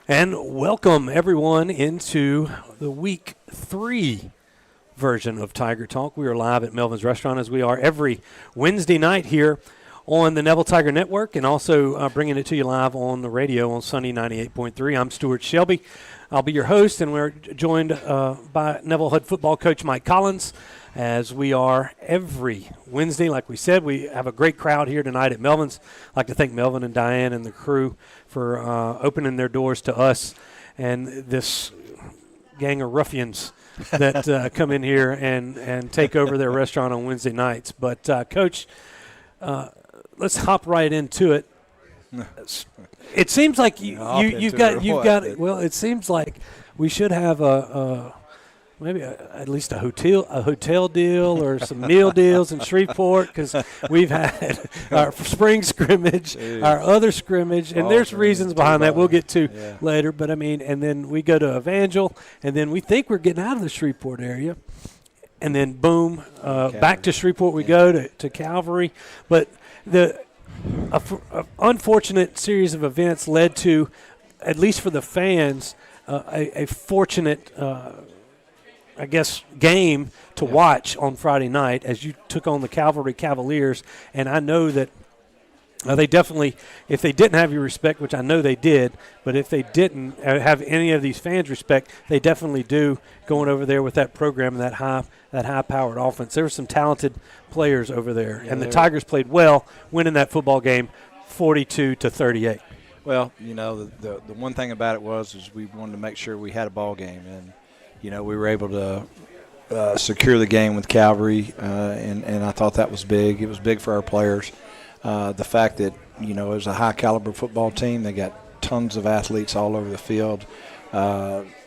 And welcome, everyone, into the Week 3 version of Tiger Talk. We are live at Melvin's Restaurant, as we are every Wednesday night here on the Neville Tiger Network, and also bringing it to you live on the radio on Sunny 98.3. I'm Stewart Shelby. I'll be your host, and we're joined by Neville head football coach Mike Collins, as we are every Wednesday. Like we said, we have a great crowd here tonight at Melvin's. I'd like to thank Melvyn and Diane and the crew for opening their doors to us and this gang of ruffians that come in here and take over their restaurant on Wednesday nights. But, Coach, let's hop right into it. It seems like you've got. Well, it seems like we should have at least a hotel deal or some meal deals in Shreveport, because we've had our spring scrimmage, our other scrimmage, and there's reasons behind that we'll get to later. But I mean, and then we go to Evangel, and then we think we're getting out of the Shreveport area, and then boom, back to Shreveport we go to Calvary. But the unfortunate series of events led to, at least for the fans, a fortunate game to watch on Friday night as you took on the Calvary Cavaliers. And I know that they definitely, if they didn't have your respect, which I know they did, but if they didn't have any of these fans' respect, they definitely do going over there with that program and that high-powered offense. There were some talented players over there, and the Tigers played well, winning that football game 42-38. Well, the one thing about it is we wanted to make sure we had a ball game, and we were able to secure the game with Calvary, and I thought that was big. It was big for our players. The fact that, it was a high-caliber football team. They got tons of athletes all over the field,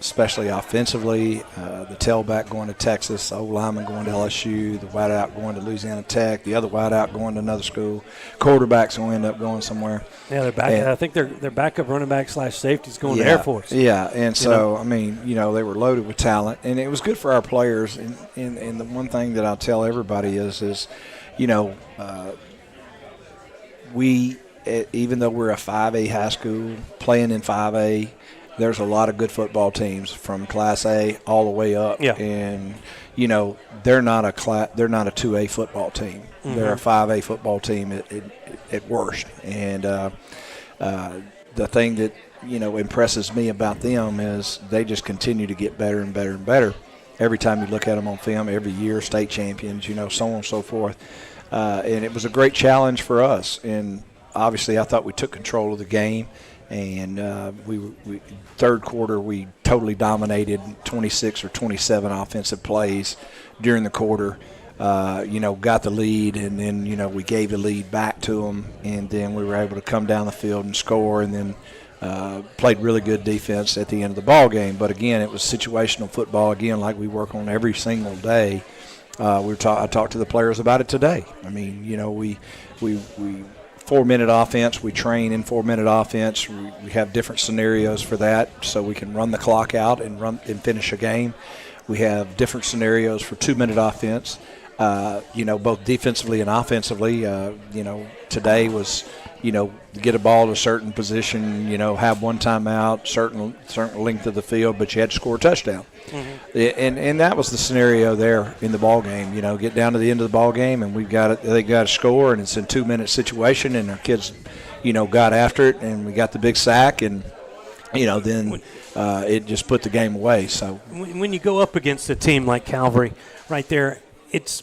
especially offensively. The tailback going to Texas, the O-lineman going to LSU, the wideout going to Louisiana Tech, the other wideout going to another school. Quarterbacks will end up going somewhere. Yeah, they're back. I think their backup running back / safety is going to Air Force. Yeah, and so, they were loaded with talent, and it was good for our players. And the one thing that I'll tell everybody is we, even though we're a 5A high school playing in 5A, there's a lot of good football teams from Class A all the way up. Yeah. And, they're not a 2A football team. Mm-hmm. They're a 5A football team at worst. And the thing that, impresses me about them is they just continue to get better and better and better. Every time you look at them on film, every year, state champions, so on and so forth. And it was a great challenge for us. And obviously I thought we took control of the game. And we third quarter, we totally dominated 26 or 27 offensive plays during the quarter. Got the lead, and then, we gave the lead back to them. And then we were able to come down the field and score, and then played really good defense at the end of the ball game. But, again, it was situational football, again, like we work on every single day. I talked to the players about it today. I mean, we 4-minute offense. We train in 4-minute offense. We have different scenarios for that, so we can run the clock out and finish a game. We have different scenarios for 2-minute offense. Both defensively and offensively. Today was, get a ball to a certain position. Have one timeout, certain length of the field, but you had to score a touchdown. Mm-hmm. And that was the scenario there in the ball game. Get down to the end of the ball game, and they got to score, and it's a 2-minute situation, and our kids, got after it, and we got the big sack, and then it just put the game away. So when you go up against a team like Calvary, right there, it's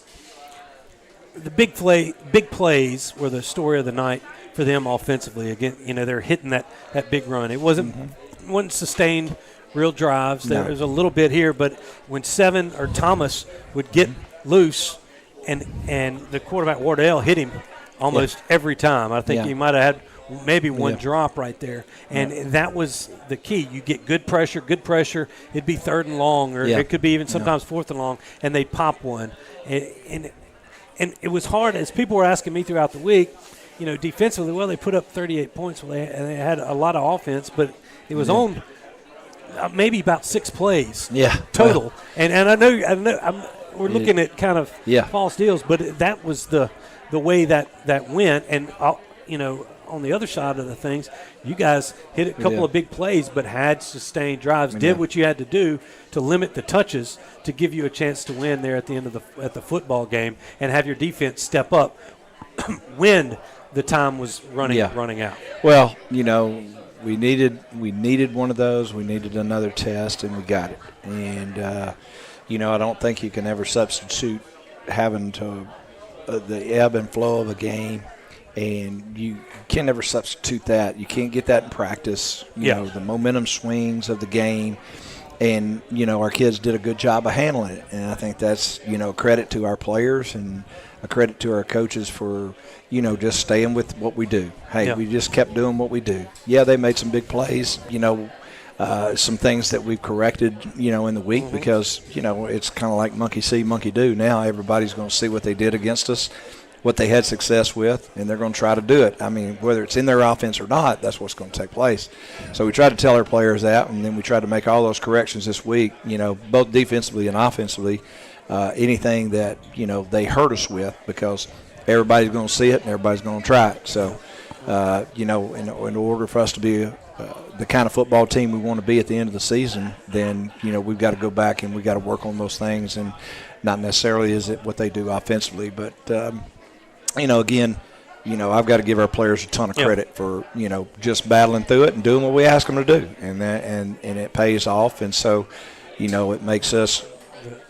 the big plays were the story of the night for them offensively. Again, they're hitting that big run. It wasn't sustained real drives. There was a little bit here, but when Seven or Thomas would get loose, and the quarterback Wardell hit him almost every time. I think he might have had maybe one drop right there, and that was the key. You get good pressure. It'd be 3rd and long, or it could be even sometimes 4th and long, and they'd pop one. And it was hard, as people were asking me throughout the week, defensively, well, they put up 38 points. Well, they had a lot of offense, but it was on maybe about 6 plays total. And I know we're looking at kind of false deals, but that was the way that went. And, on the other side of the things, you guys hit a couple of big plays, but had sustained drives. Did what you had to do to limit the touches to give you a chance to win there at the end of the football game, and have your defense step up when the time was running out. Well, we needed one of those. We needed another test, and we got it. And I don't think you can ever substitute having to the ebb and flow of a game, and you can never substitute that. You can't get that in practice. You know, the momentum swings of the game, and our kids did a good job of handling it. And I think that's credit to our players and a credit to our coaches for just staying with what we do. Hey, we just kept doing what we do. Yeah, they made some big plays. Some things that we've corrected, in the week because, it's kind of like monkey see, monkey do. Now everybody's going to see what they did against us, what they had success with, and they're going to try to do it. I mean, whether it's in their offense or not, that's what's going to take place. So we try to tell our players that, and then we try to make all those corrections this week, both defensively and offensively, anything that, they hurt us with, because everybody's going to see it and everybody's going to try it. So, in order for us to be the kind of football team we want to be at the end of the season, then, we've got to go back and we've got to work on those things, and not necessarily is it what they do offensively. But, again, I've got to give our players a ton of credit for, just battling through it and doing what we ask them to do. And it pays off. And so, it makes us –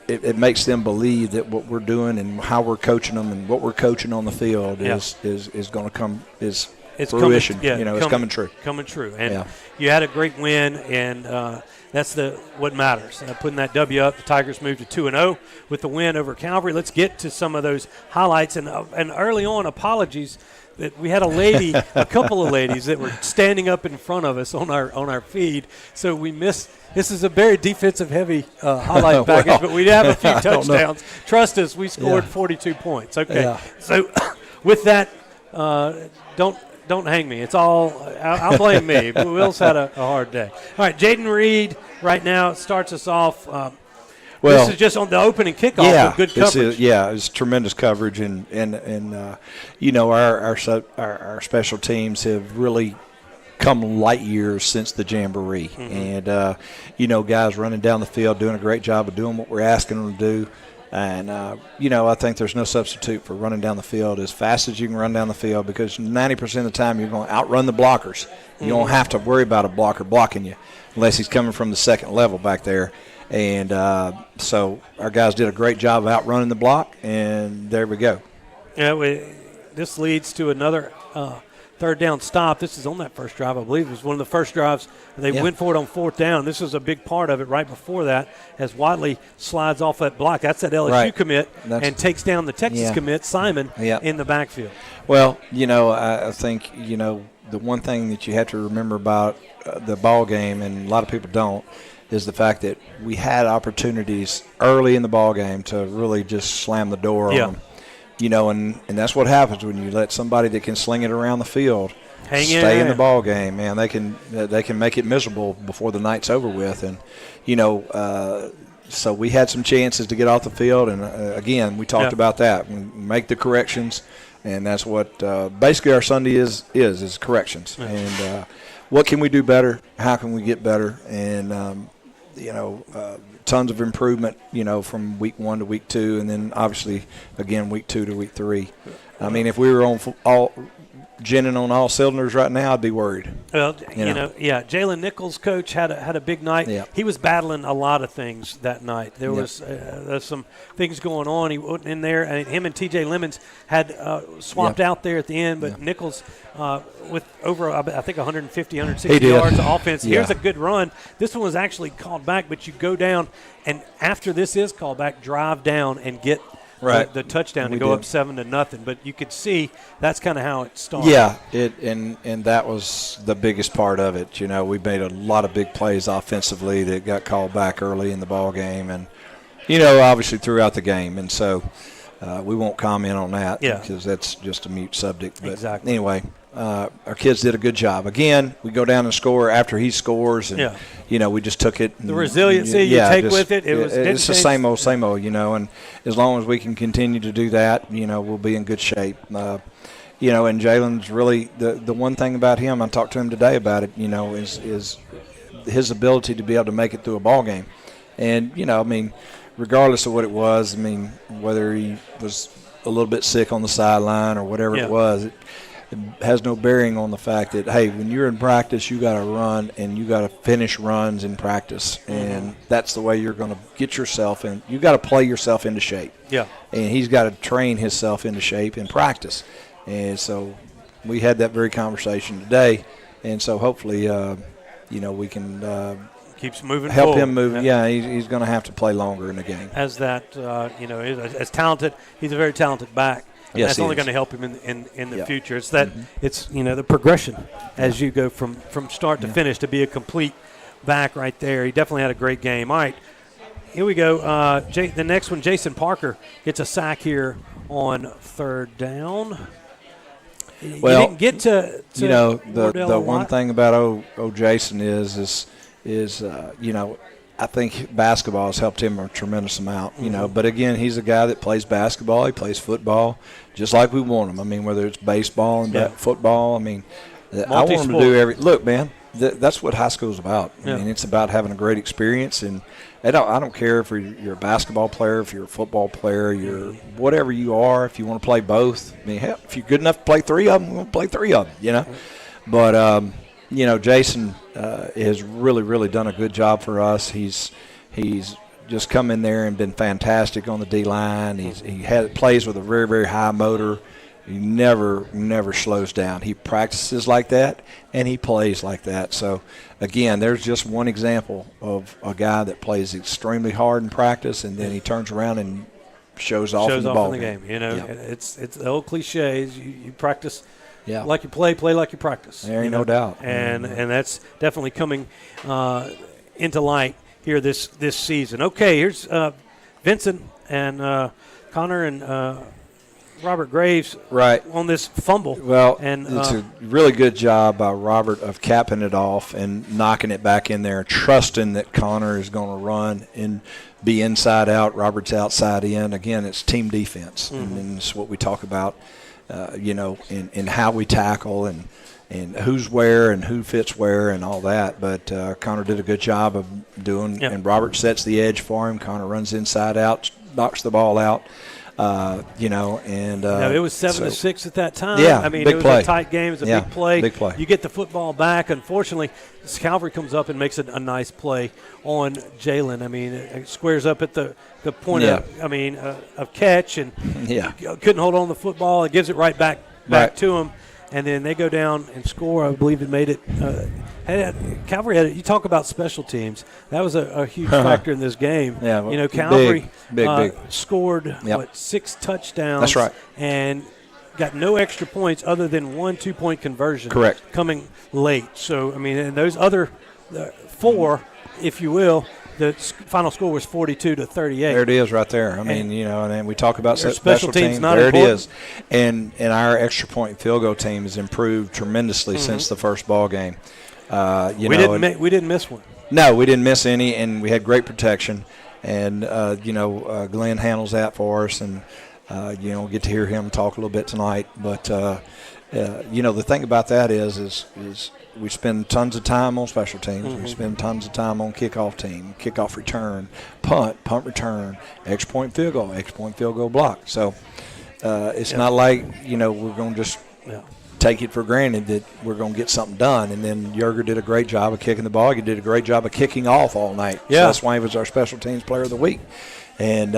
it makes them believe that what we're doing and how we're coaching them and what we're coaching on the field is going to come – it's fruition. It's coming true. Coming true. And you had a great win, and that's what matters. Putting that W up, the Tigers moved to 2-0 with the win over Calvary. Let's get to some of those highlights. And early on, apologies that we had a couple of ladies that were standing up in front of us on our feed, so we missed. This is a very defensive-heavy highlight package, but we have a few touchdowns. Trust us, we scored 42 points. Okay, so with that, don't hang me. It's all I'll blame me. Will's had a hard day. All right, Jaden Reed right now starts us off. This is just on the opening kickoff with good coverage. It's tremendous coverage, and our special teams have really come light years since the Jamboree. And, guys running down the field, doing a great job of doing what we're asking them to do. And, I think there's no substitute for running down the field as fast as you can run down the field, because 90% of the time you're going to outrun the blockers. You don't have to worry about a blocker blocking you unless he's coming from the second level back there. And so our guys did a great job of outrunning the block, and there we go. Yeah, this leads to another third down stop. This is on that first drive, I believe. It was one of the first drives. They went for it on fourth down. This was a big part of it right before that, as Wadley slides off that block. That's that LSU commit and takes down the Texas commit, Simon, in the backfield. Well, I think, the one thing that you have to remember about the ball game, and a lot of people don't, is the fact that we had opportunities early in the ball game to really just slam the door on them. And that's what happens when you let somebody that can sling it around the field stay in the ball game. Man, they can make it miserable before the night's over with. And so we had some chances to get off the field, and again, we talked about that. We make the corrections, and that's what basically our Sunday is corrections. And what can we do better? How can we get better? And tons of improvement, from week 1 to week 2, and then obviously again week 2 to week 3. I mean, if we were on ginning on all cylinders right now, I'd be worried. Well, Jalen Nichols, coach, had a big night. Yeah. He was battling a lot of things that night. There was some things going on. He wasn't in there. And him and T.J. Lemons had swapped out there at the end, but Nichols with over, I think, 150, 160 yards of offense. Here's a good run. This one was actually called back, but you go down, and after this is called back, drive down and get the touchdown to go up 7-0. But you could see that's kind of how it started. Yeah, and that was the biggest part of it. We made a lot of big plays offensively that got called back early in the ball game, and obviously throughout the game. And so we won't comment on that because that's just a mute subject. But anyway, our kids did a good job. Again, we go down and score after he scores, and we just took it. The resiliency you take with it. It's the same old, and as long as we can continue to do that, we'll be in good shape. and Jalen's really the one thing about him. I talked to him today about it. Is his ability to be able to make it through a ball game, and regardless of what it was, whether he was a little bit sick on the sideline or whatever it was, it has no bearing on the fact that, hey, when you're in practice, you got to run and you got to finish runs in practice, and that's the way you're going to get yourself in. You got to play yourself into shape. Yeah, and he's got to train himself into shape in practice, and so we had that very conversation today, and so hopefully, we can. Keeps moving help forward. Him move. Yeah, he's going to have to play longer in the game. As that, as talented, he's a very talented back. Yes, that's only going to help him in the future. It's that it's the progression as you go from start to finish to be a complete back right there. He definitely had a great game. All right, here we go. The next one, Jason Parker gets a sack here on third down. Well, you didn't get to the one thing about Jason is I think basketball has helped him a tremendous amount, But, again, he's a guy that plays basketball. He plays football just like we want him. Whether it's baseball and football, I want him to do look, man, that's what high school is about. It's about having a great experience. And I don't care if you're a basketball player, if you're a football player, you're whatever you are, if you want to play both. Hell, if you're good enough to play three of them, we'll play three of them, But, Jason has really, really done a good job for us. He's just come in there and been fantastic on the D-line. He plays with a very, very high motor. He never slows down. He practices like that, and he plays like that. So, again, there's just one example of a guy that plays extremely hard in practice, and then he turns around and shows off in the ball game. It's the old cliches. You practice – like you play like you practice. There ain't no doubt. And that's definitely coming into light here this season. Okay, here's Vinson and Connor and Robert Graves on this fumble. Well, and it's a really good job by Robert of capping it off and knocking it back in there, trusting that Connor is going to run and be inside out, Robert's outside in. Again, it's team defense, and it's what we talk about. In how we tackle and who's where and who fits where and all that. But Connor did a good job of doing, and Robert sets the edge for him. Connor runs inside out, knocks the ball out. It was 7-6 at that time. Yeah, it was a tight game. It was a big play. Big play. You get the football back. Unfortunately, Calvary comes up and makes a nice play on Jalen. It squares up at the point of catch, and couldn't hold on to the football. It gives it right back to him, and then they go down and score. I believe it made it. Calvary had it. You talk about special teams. That was a huge factor in this game. Yeah, Calvary big. Scored 6 touchdowns. That's right. And got no extra points other than 1 2-point conversion. Correct. Coming late. So and those other 4, if you will, the final score was 42-38. There it is right there. And we talk about special teams. Not there important. It is. And our extra point field goal team has improved tremendously since the first ball game. We didn't miss one. No, we didn't miss any, and we had great protection. And Glenn handles that for us, and get to hear him talk a little bit tonight. But the thing about that is we spend tons of time on special teams. We spend tons of time on kickoff return, punt return, extra point field goal block. So it's not like we're going to just take it for granted that we're going to get something done. And then Yerger did a great job of kicking the ball. He did a great job of kicking off all night. Yeah. So that's why he was our special teams player of the week. And,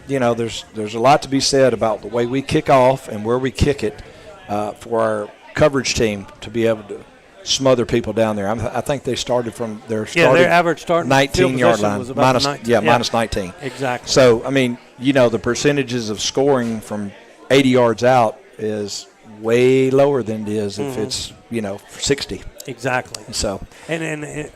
there's a lot to be said about the way we kick off and where we kick it for our coverage team to be able to smother people down there. I think they started from their average starting 19-yard line. Was about minus 19. Exactly. So, the percentages of scoring from 80 yards out is way lower than it is if it's 60. Exactly. So they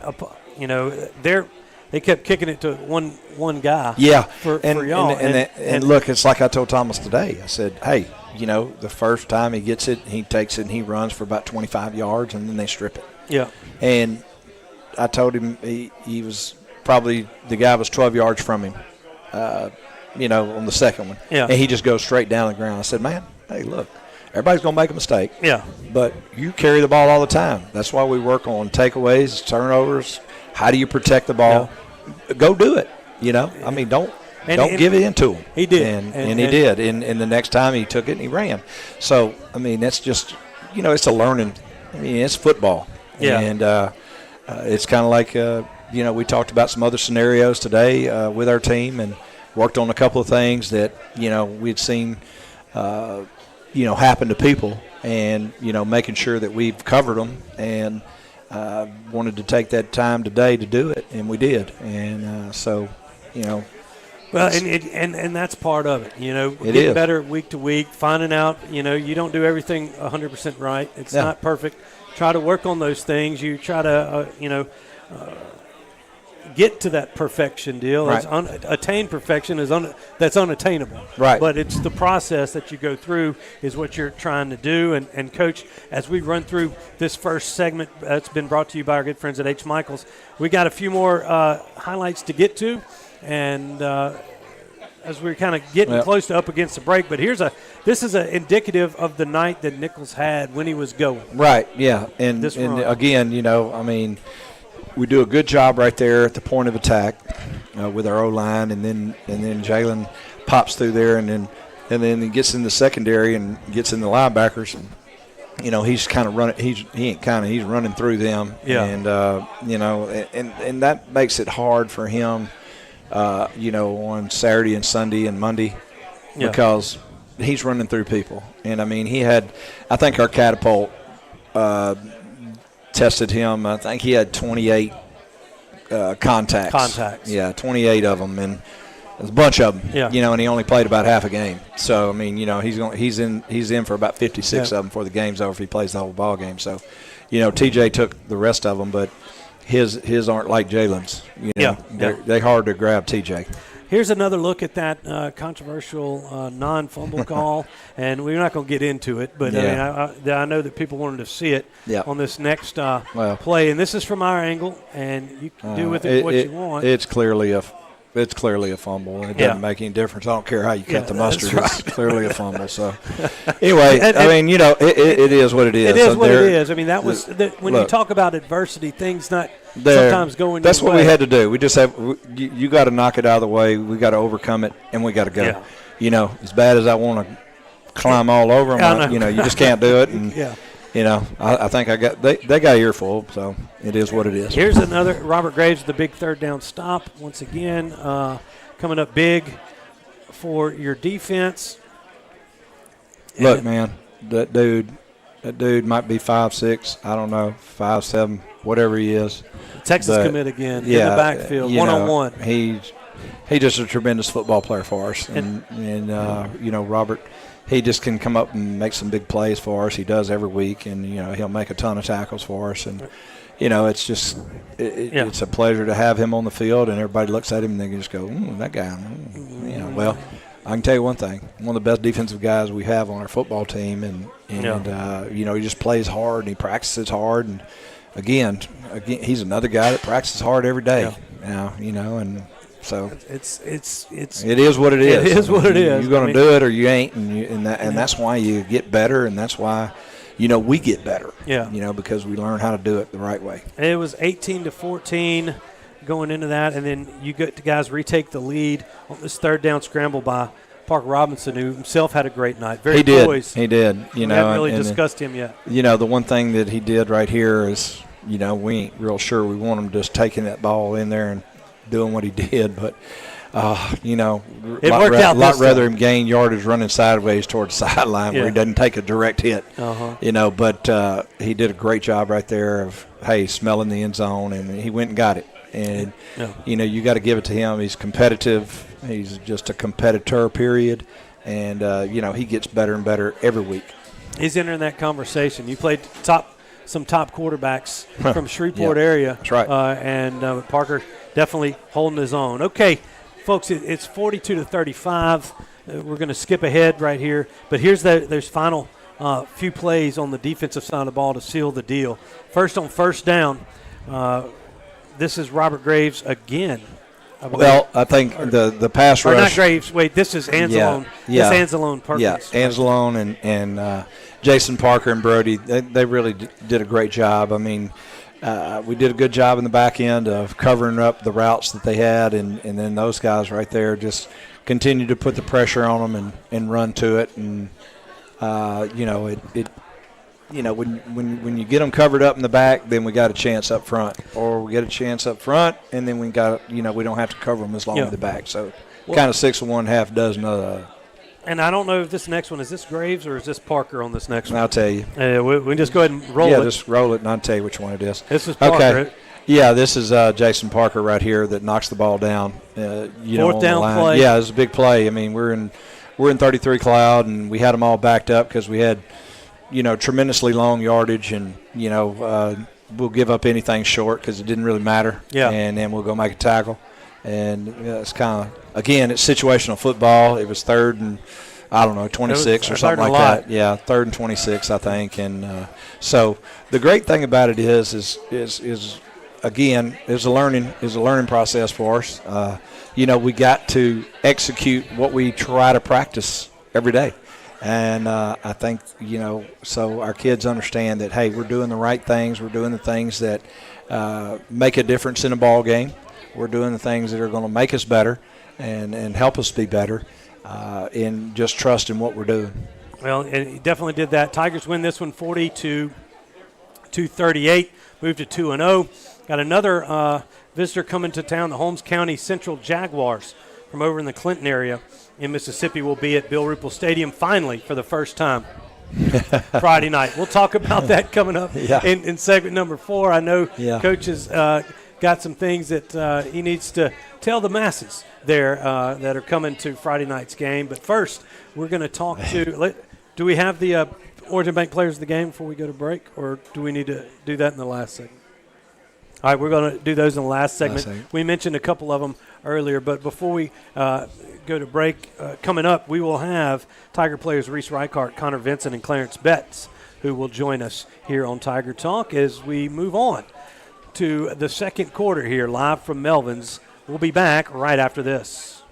kept kicking it to one guy. Yeah. For y'all. And look, it's like I told Thomas today. I said, hey, the first time he gets it, he takes it and he runs for about 25 yards, and then they strip it. Yeah. And I told him he was probably the guy was 12 yards from him, on the second one. Yeah. And he just goes straight down the ground. I said, man, hey, look. Everybody's going to make a mistake. Yeah. But you carry the ball all the time. That's why we work on takeaways, turnovers. How do you protect the ball? Yeah. Go do it. I mean, don't give it into him. He did. And he did. And the next time he took it and he ran. So, I mean, that's just, it's a learning. I mean, it's football. Yeah. And it's kind of like, we talked about some other scenarios today with our team and worked on a couple of things that, we'd seen, happen to people and, making sure that we've covered them and wanted to take that time today to do it, and we did. And so, Well, and that's part of it, It getting is. better week to week, finding out, you don't do everything 100% right. It's not perfect. Try to work on those things. You try to, get to that perfection deal. Right. Attain perfection that's unattainable. Right. But it's the process that you go through is what you're trying to do. And Coach, as we run through this first segment, that's been brought to you by our good friends at H. Michaels, we got a few more highlights to get to. And as we're kind of getting close to up against the break, but this is indicative of the night that Nichols had when he was going. Right, yeah. And again, I mean, we do a good job right there at the point of attack with our O-line, and then Jalen pops through there, and then he gets in the secondary and gets in the linebackers. And, he's kind of running. He's running through them. Yeah. And and that makes it hard for him. On Saturday and Sunday and Monday, because he's running through people. And I mean, I think our catapult tested him. I think he had 28 contacts. Yeah, 28 of them, and there's a bunch of them. Yeah. And he only played about half a game. So I mean, he's in for about 56 of them before the game's over if he plays the whole ball game. So, TJ took the rest of them, but his aren't like Jalen's. They're hard to grab, TJ. Here's another look at that controversial non-fumble call, and we're not going to get into it, but I know that people wanted to see it on this next play, and this is from our angle, and you can do with it what you want. It's clearly a fumble, and it doesn't make any difference. I don't care how you cut the mustard. Right. It's clearly a fumble. So, anyway, it is what it is. It is what it is. I mean, that was when you talk about adversity, things sometimes going. That's what we had to do. We just have you got to knock it out of the way. We got to overcome it, and we got to go. Yeah. As bad as I want to climb all over them, you just can't do it. And I think they got earful, so it is what it is. Here's another Robert Graves, the big third down stop once again, coming up big for your defense. Look, man, that dude might be 5'6", I don't know, 5'7", whatever he is. Texas commit again in the backfield, one-on-one. He's just a tremendous football player for us, and Robert. He just can come up and make some big plays for us. He does every week, and he'll make a ton of tackles for us. And it's just it's a pleasure to have him on the field. And everybody looks at him and they can just go, that guy. Well, I can tell you one thing: one of the best defensive guys we have on our football team, and he just plays hard and he practices hard. And again, he's another guy that practices hard every day. Now, and. So it is what it is. It is what it is. You're going to do it or you ain't, and that's why you get better, and that's why we get better. Yeah. Because we learn how to do it the right way. It was 18-14 going into that, and then you get the guys retake the lead on this third down scramble by Parker Robinson, who himself had a great night. Very poised. He did. We haven't really discussed him yet. The one thing that he did right here is, we ain't real sure we want him just taking that ball in there and doing what he did, but it worked out. A lot rather him gain yardage running sideways towards the sideline where he doesn't take a direct hit. But he did a great job right there of smelling the end zone, and he went and got it. And you got to give it to him. He's competitive. He's just a competitor. Period. And he gets better and better every week. He's entering that conversation. You played some top quarterbacks from Shreveport area. That's right. And Parker definitely holding his own. Okay, folks, it's 42-35. We're going to skip ahead right here. But here's there's final few plays on the defensive side of the ball to seal the deal. First on first down, this is Robert Graves again Well, I think the pass rush. Or not Graves. Wait, this is Anzalone. Yeah. This Anzalone Perkins. Yeah, Anzalone and Jason Parker and Brody, they really did a great job. I mean, we did a good job in the back end of covering up the routes that they had, and then those guys right there just continued to put the pressure on them and run to it. And, when you get them covered up in the back, then we got a chance up front. Or we get a chance up front, and then we don't have to cover them as long in the back. So kind of 6 of one, half a dozen of the other. And I don't know if this next one, is this Graves or is this Parker on this next one? I'll tell you. We just go ahead and roll it. Yeah, just roll it, and I'll tell you which one it is. This is Parker. Okay. Yeah, this is Jason Parker right here that knocks the ball down. Fourth down play. Yeah, it was a big play. I mean, we're in 33 Cloud, and we had them all backed up because we had, tremendously long yardage, and, we'll give up anything short because it didn't really matter. Yeah. And then we'll go make a tackle. And it's kind of, again, it's situational football. It was 3rd and, 26 or something like that. Yeah, 3rd and 26, I think. And so the great thing about it is again, is a learning process for us. We got to execute what we try to practice every day. And I think, so our kids understand that, hey, we're doing the right things. We're doing the things that make a difference in a ball game. We're doing the things that are going to make us better and help us be better, and just trust in what we're doing. Well, and he definitely did that. Tigers win this one 40-38, moved to 2-0. Got another visitor coming to town. The Holmes County Central Jaguars from over in the Clinton area in Mississippi will be at Bill Ruppel Stadium finally for the first time Friday night. We'll talk about that coming up in segment number 4. I know Coach has got some things that he needs to tell the masses there that are coming to Friday night's game. But first, we're going to talk to – do we have the Origin Bank players of the game before we go to break, or do we need to do that in the last segment? All right, we're going to do those in the last segment. We mentioned a couple of them earlier, but before we go to break, coming up, we will have Tiger players Reese Reichardt, Connor Vinson, and Clarence Betts, who will join us here on Tiger Talk as we move on to the second quarter here, live from Melvin's. We'll be back right after this.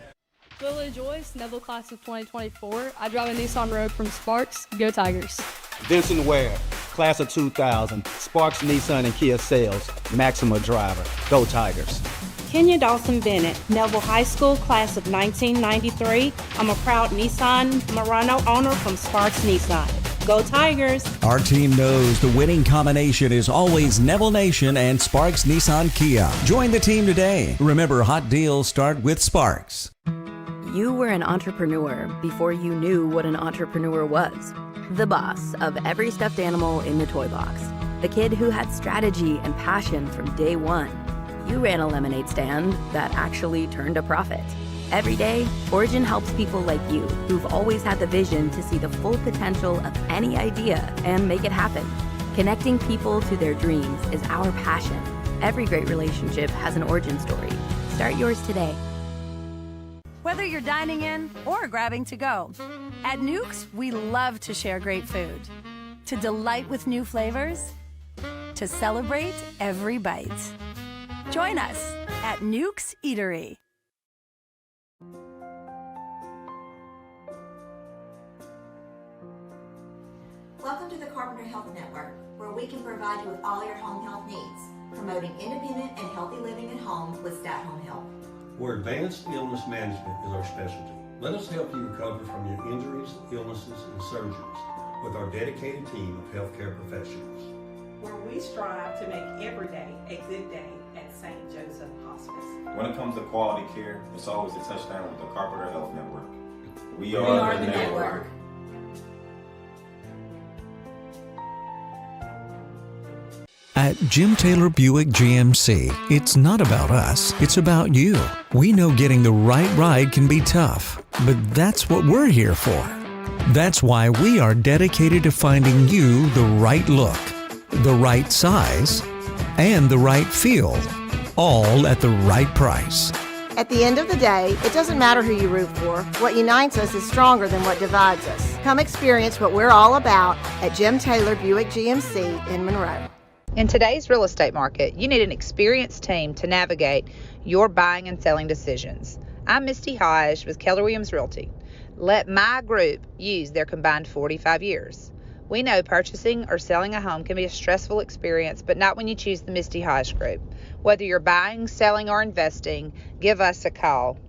Lily Joyce, Neville class of 2024. I drive a Nissan Rogue from Sparks. Go Tigers. Vincent Ware, class of 2000, Sparks Nissan and Kia sales, Maxima driver. Go Tigers. Kenya Dawson Bennett, Neville High School, class of 1993. I'm a proud Nissan Murano owner from Sparks Nissan. Go Tigers! Our team knows the winning combination is always Neville Nation and Sparks Nissan Kia. Join the team today. Remember, hot deals start with Sparks. You were an entrepreneur before you knew what an entrepreneur was. The boss of every stuffed animal in the toy box. The kid who had strategy and passion from day one. You ran a lemonade stand that actually turned a profit. Every day, Origin helps people like you who've always had the vision to see the full potential of any idea and make it happen. Connecting people to their dreams is our passion. Every great relationship has an origin story. Start yours today. Whether you're dining in or grabbing to go, at Nukes, we love to share great food, to delight with new flavors, to celebrate every bite. Join us at Nukes Eatery. Welcome to the Carpenter Health Network, where we can provide you with all your home health needs, promoting independent and healthy living at home with Stat Home Health. Where advanced illness management is our specialty. Let us help you recover from your injuries, illnesses, and surgeries with our dedicated team of healthcare professionals. Where we strive to make every day a good day at St. Joseph Hospice. When it comes to quality care, it's always a touchdown with the Carpenter Health Network. We are the network. At Jim Taylor Buick GMC, it's not about us, it's about you. We know getting the right ride can be tough, but that's what we're here for. That's why we are dedicated to finding you the right look, the right size, and the right feel, all at the right price. At the end of the day, it doesn't matter who you root for. What unites us is stronger than what divides us. Come experience what we're all about at Jim Taylor Buick GMC in Monroe. In today's real estate market, you need an experienced team to navigate your buying and selling decisions. I'm Misty Hodge with Keller Williams Realty. Let my group use their combined 45 years. We know purchasing or selling a home can be a stressful experience, but not when you choose the Misty Hodge Group. Whether you're buying, selling, or investing, give us a call.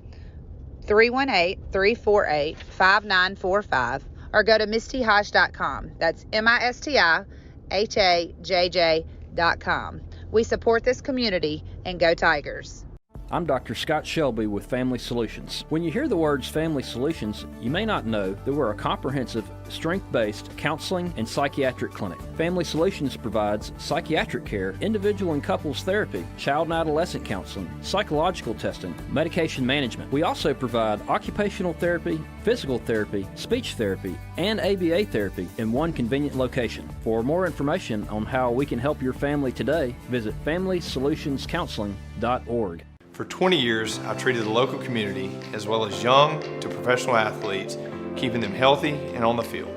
318-348-5945 or go to mistyhodge.com. That's MISTIHAJJ.com. We support this community, and go Tigers. I'm Dr. Scott Shelby with Family Solutions. When you hear the words Family Solutions, you may not know that we're a comprehensive, strength-based counseling and psychiatric clinic. Family Solutions provides psychiatric care, individual and couples therapy, child and adolescent counseling, psychological testing, medication management. We also provide occupational therapy, physical therapy, speech therapy, and ABA therapy in one convenient location. For more information on how we can help your family today, visit FamilySolutionsCounseling.org. For 20 years, I've treated the local community as well as young to professional athletes, keeping them healthy and on the field.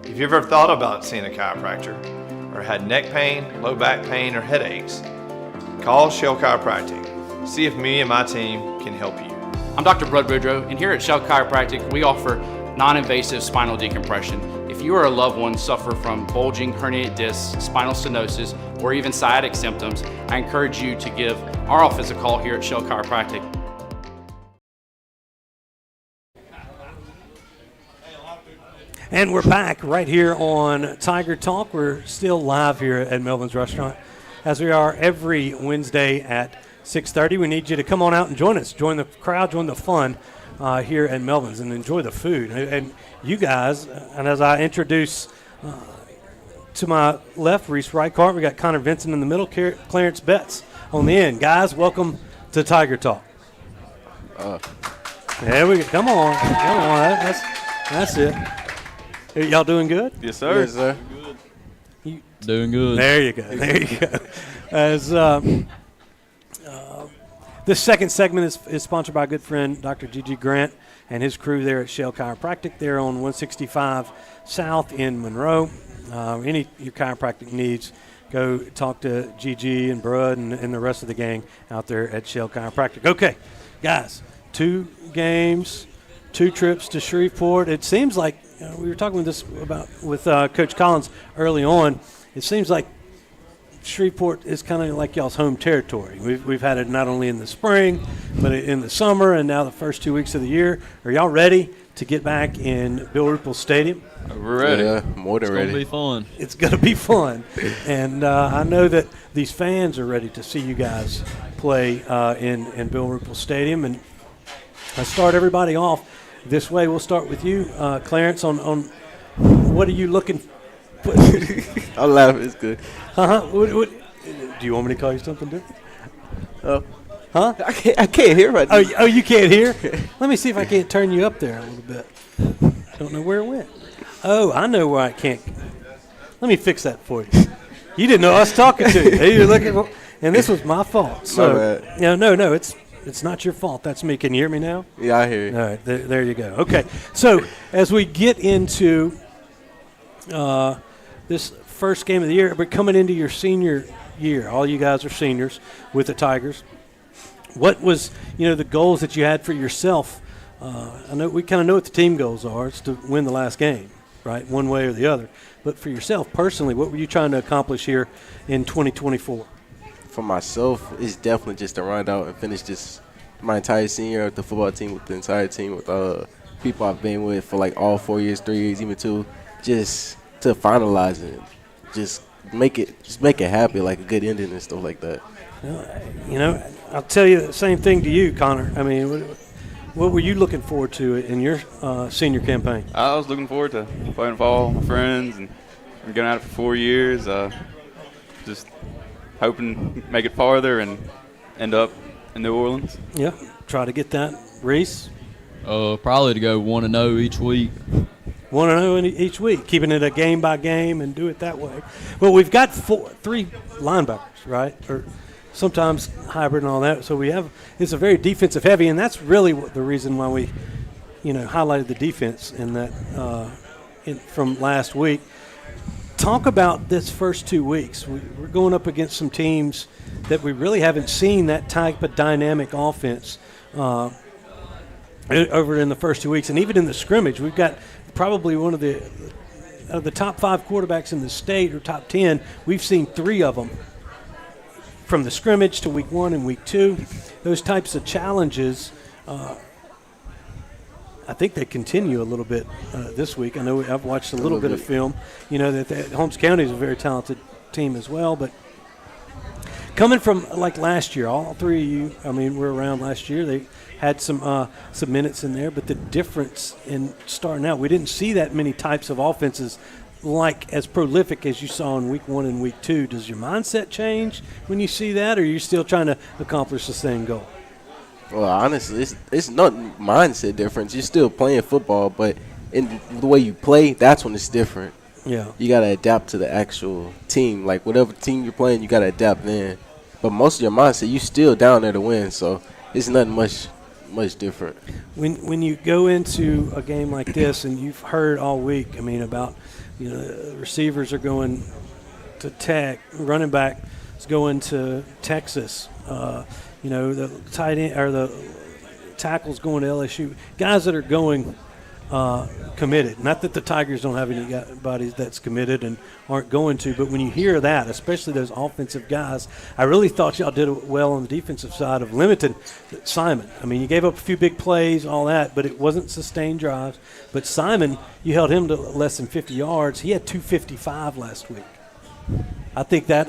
If you've ever thought about seeing a chiropractor or had neck pain, low back pain, or headaches, call Shell Chiropractic. See if me and my team can help you. I'm Dr. Brud Boudreaux, and here at Shell Chiropractic, we offer non-invasive spinal decompression. If you or a loved one suffer from bulging, herniated discs, spinal stenosis, or even sciatic symptoms, I encourage you to give our office a call here at Shell Chiropractic. And we're back right here on Tiger Talk. We're still live here at Melvin's Restaurant, as we are every Wednesday at 6:30. We need you to come on out and join us. Join the crowd, join the fun here at Melvin's, and enjoy the food. And you guys, and as I introduce to my left, Reese Reichardt, we got Connor Vinson in the middle, Clarence Betts on the end. Guys, welcome to Tiger Talk. There we go. Come on. That's it. Hey, y'all doing good? Yes, sir. Yes, sir. Doing good. There you go. There you go. As this second segment is sponsored by a good friend, Dr. G.G. Grant, and his crew there at Shell Chiropractic. They're on 165 South in Monroe. Any of your chiropractic needs, go talk to G.G. and Brud and the rest of the gang out there at Shell Chiropractic. Okay, guys, 2 games, 2 trips to Shreveport. It seems like we were talking with Coach Collins early on. It seems like Shreveport is kind of like y'all's home territory. We've had it not only in the spring, but in the summer, and now the first 2 weeks of the year. Are y'all ready to get back in Bill Ruppel Stadium? We're ready. Yeah, more than ready. It's going to be fun. It's going to be fun. And I know that these fans are ready to see you guys play in Bill Ruppel Stadium. And I start everybody off this way. We'll start with you, Clarence, on what are you looking for? I'm laughing. It's good. What, do you want me to call you something different? Huh? I can't hear right now. Oh, you can't hear? Let me see if I can't turn you up there a little bit. Don't know where it went. Oh, I know where I can't. Let me fix that for you. You didn't know I was talking to you. You're looking for, and this was my fault. So, no, it's not your fault. That's me. Can you hear me now? Yeah, I hear you. All right, there you go. Okay, so as we get into this first game of the year, we're coming into your senior year. All you guys are seniors with the Tigers. What was, the goals that you had for yourself? I know we kind of know what the team goals are. It's to win the last game, right, one way or the other. But for yourself personally, what were you trying to accomplish here in 2024? For myself, it's definitely just to run out and finish my entire senior year with the football team, with the entire team, with people I've been with for like all 4 years, 3 years, even 2, just to finalize it, just make it happen, like a good ending and stuff like that. I'll tell you the same thing to you, Connor. I mean, what were you looking forward to in your senior campaign? I was looking forward to playing for all my friends and going at it for 4 years. Just hoping to make it farther and end up in New Orleans. Yeah, try to get that. Reese? Probably to go 1-0 each week. 1-0 each week, keeping it a game by game and do it that way. Well, we've got 3 linebackers, right? Or sometimes hybrid and all that. So it's a very defensive heavy, and that's really the reason why we, highlighted the defense in that from last week. talk about this first 2 weeks. We're going up against some teams that we really haven't seen that type of dynamic offense over in the first 2 weeks. And even in the scrimmage, we've got probably one of the top 5 quarterbacks in the state, or top 10. We've seen 3 of them from the scrimmage to week 1 and week 2. Those types of challenges, I think they continue a little bit this week. I know I've watched a little bit of film. You know that Holmes County is a very talented team as well. But coming from like last year, all 3 of you, I mean, were around last year. They had some minutes in there. But the difference in starting out, we didn't see that many types of offenses like as prolific as you saw in week 1 and week 2. Does your mindset change when you see that, or are you still trying to accomplish the same goal? Well, honestly, it's not mindset difference. You're still playing football, but in the way you play, that's when it's different. Yeah. You got to adapt to the actual team. Like, whatever team you're playing, you got to adapt then. But most of your mindset, you're still down there to win, so it's nothing much different. When you go into a game like this, and you've heard all week, I mean, about, you know, receivers are going to Tech, running back is going to Texas, you know, the tight end or the tackles going to LSU. Guys that are going committed. Not that the Tigers don't have anybody that's committed and aren't going to, but when you hear that, especially those offensive guys, I really thought y'all did well on the defensive side of limiting Simon. I mean, you gave up a few big plays, all that, but it wasn't sustained drives. But Simon, you held him to less than 50 yards. He had 255 last week. I think that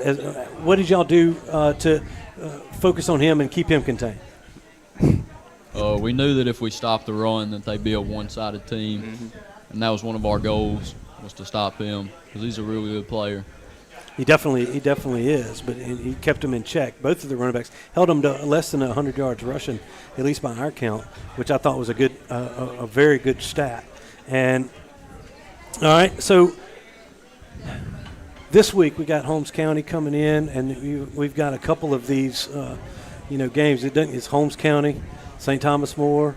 what did y'all do to focus on him and keep him contained? We knew that if we stopped the run, that they'd be a one-sided team, and that was one of our goals, was to stop him, because he's a really good player. He definitely is, but he kept him in check. Both of the running backs held him to less than 100 yards rushing, at least by our count, which I thought was a very good stat. And all right, so this week we got Holmes County coming in, and we've got a couple of these, games. It's Holmes County, St. Thomas More,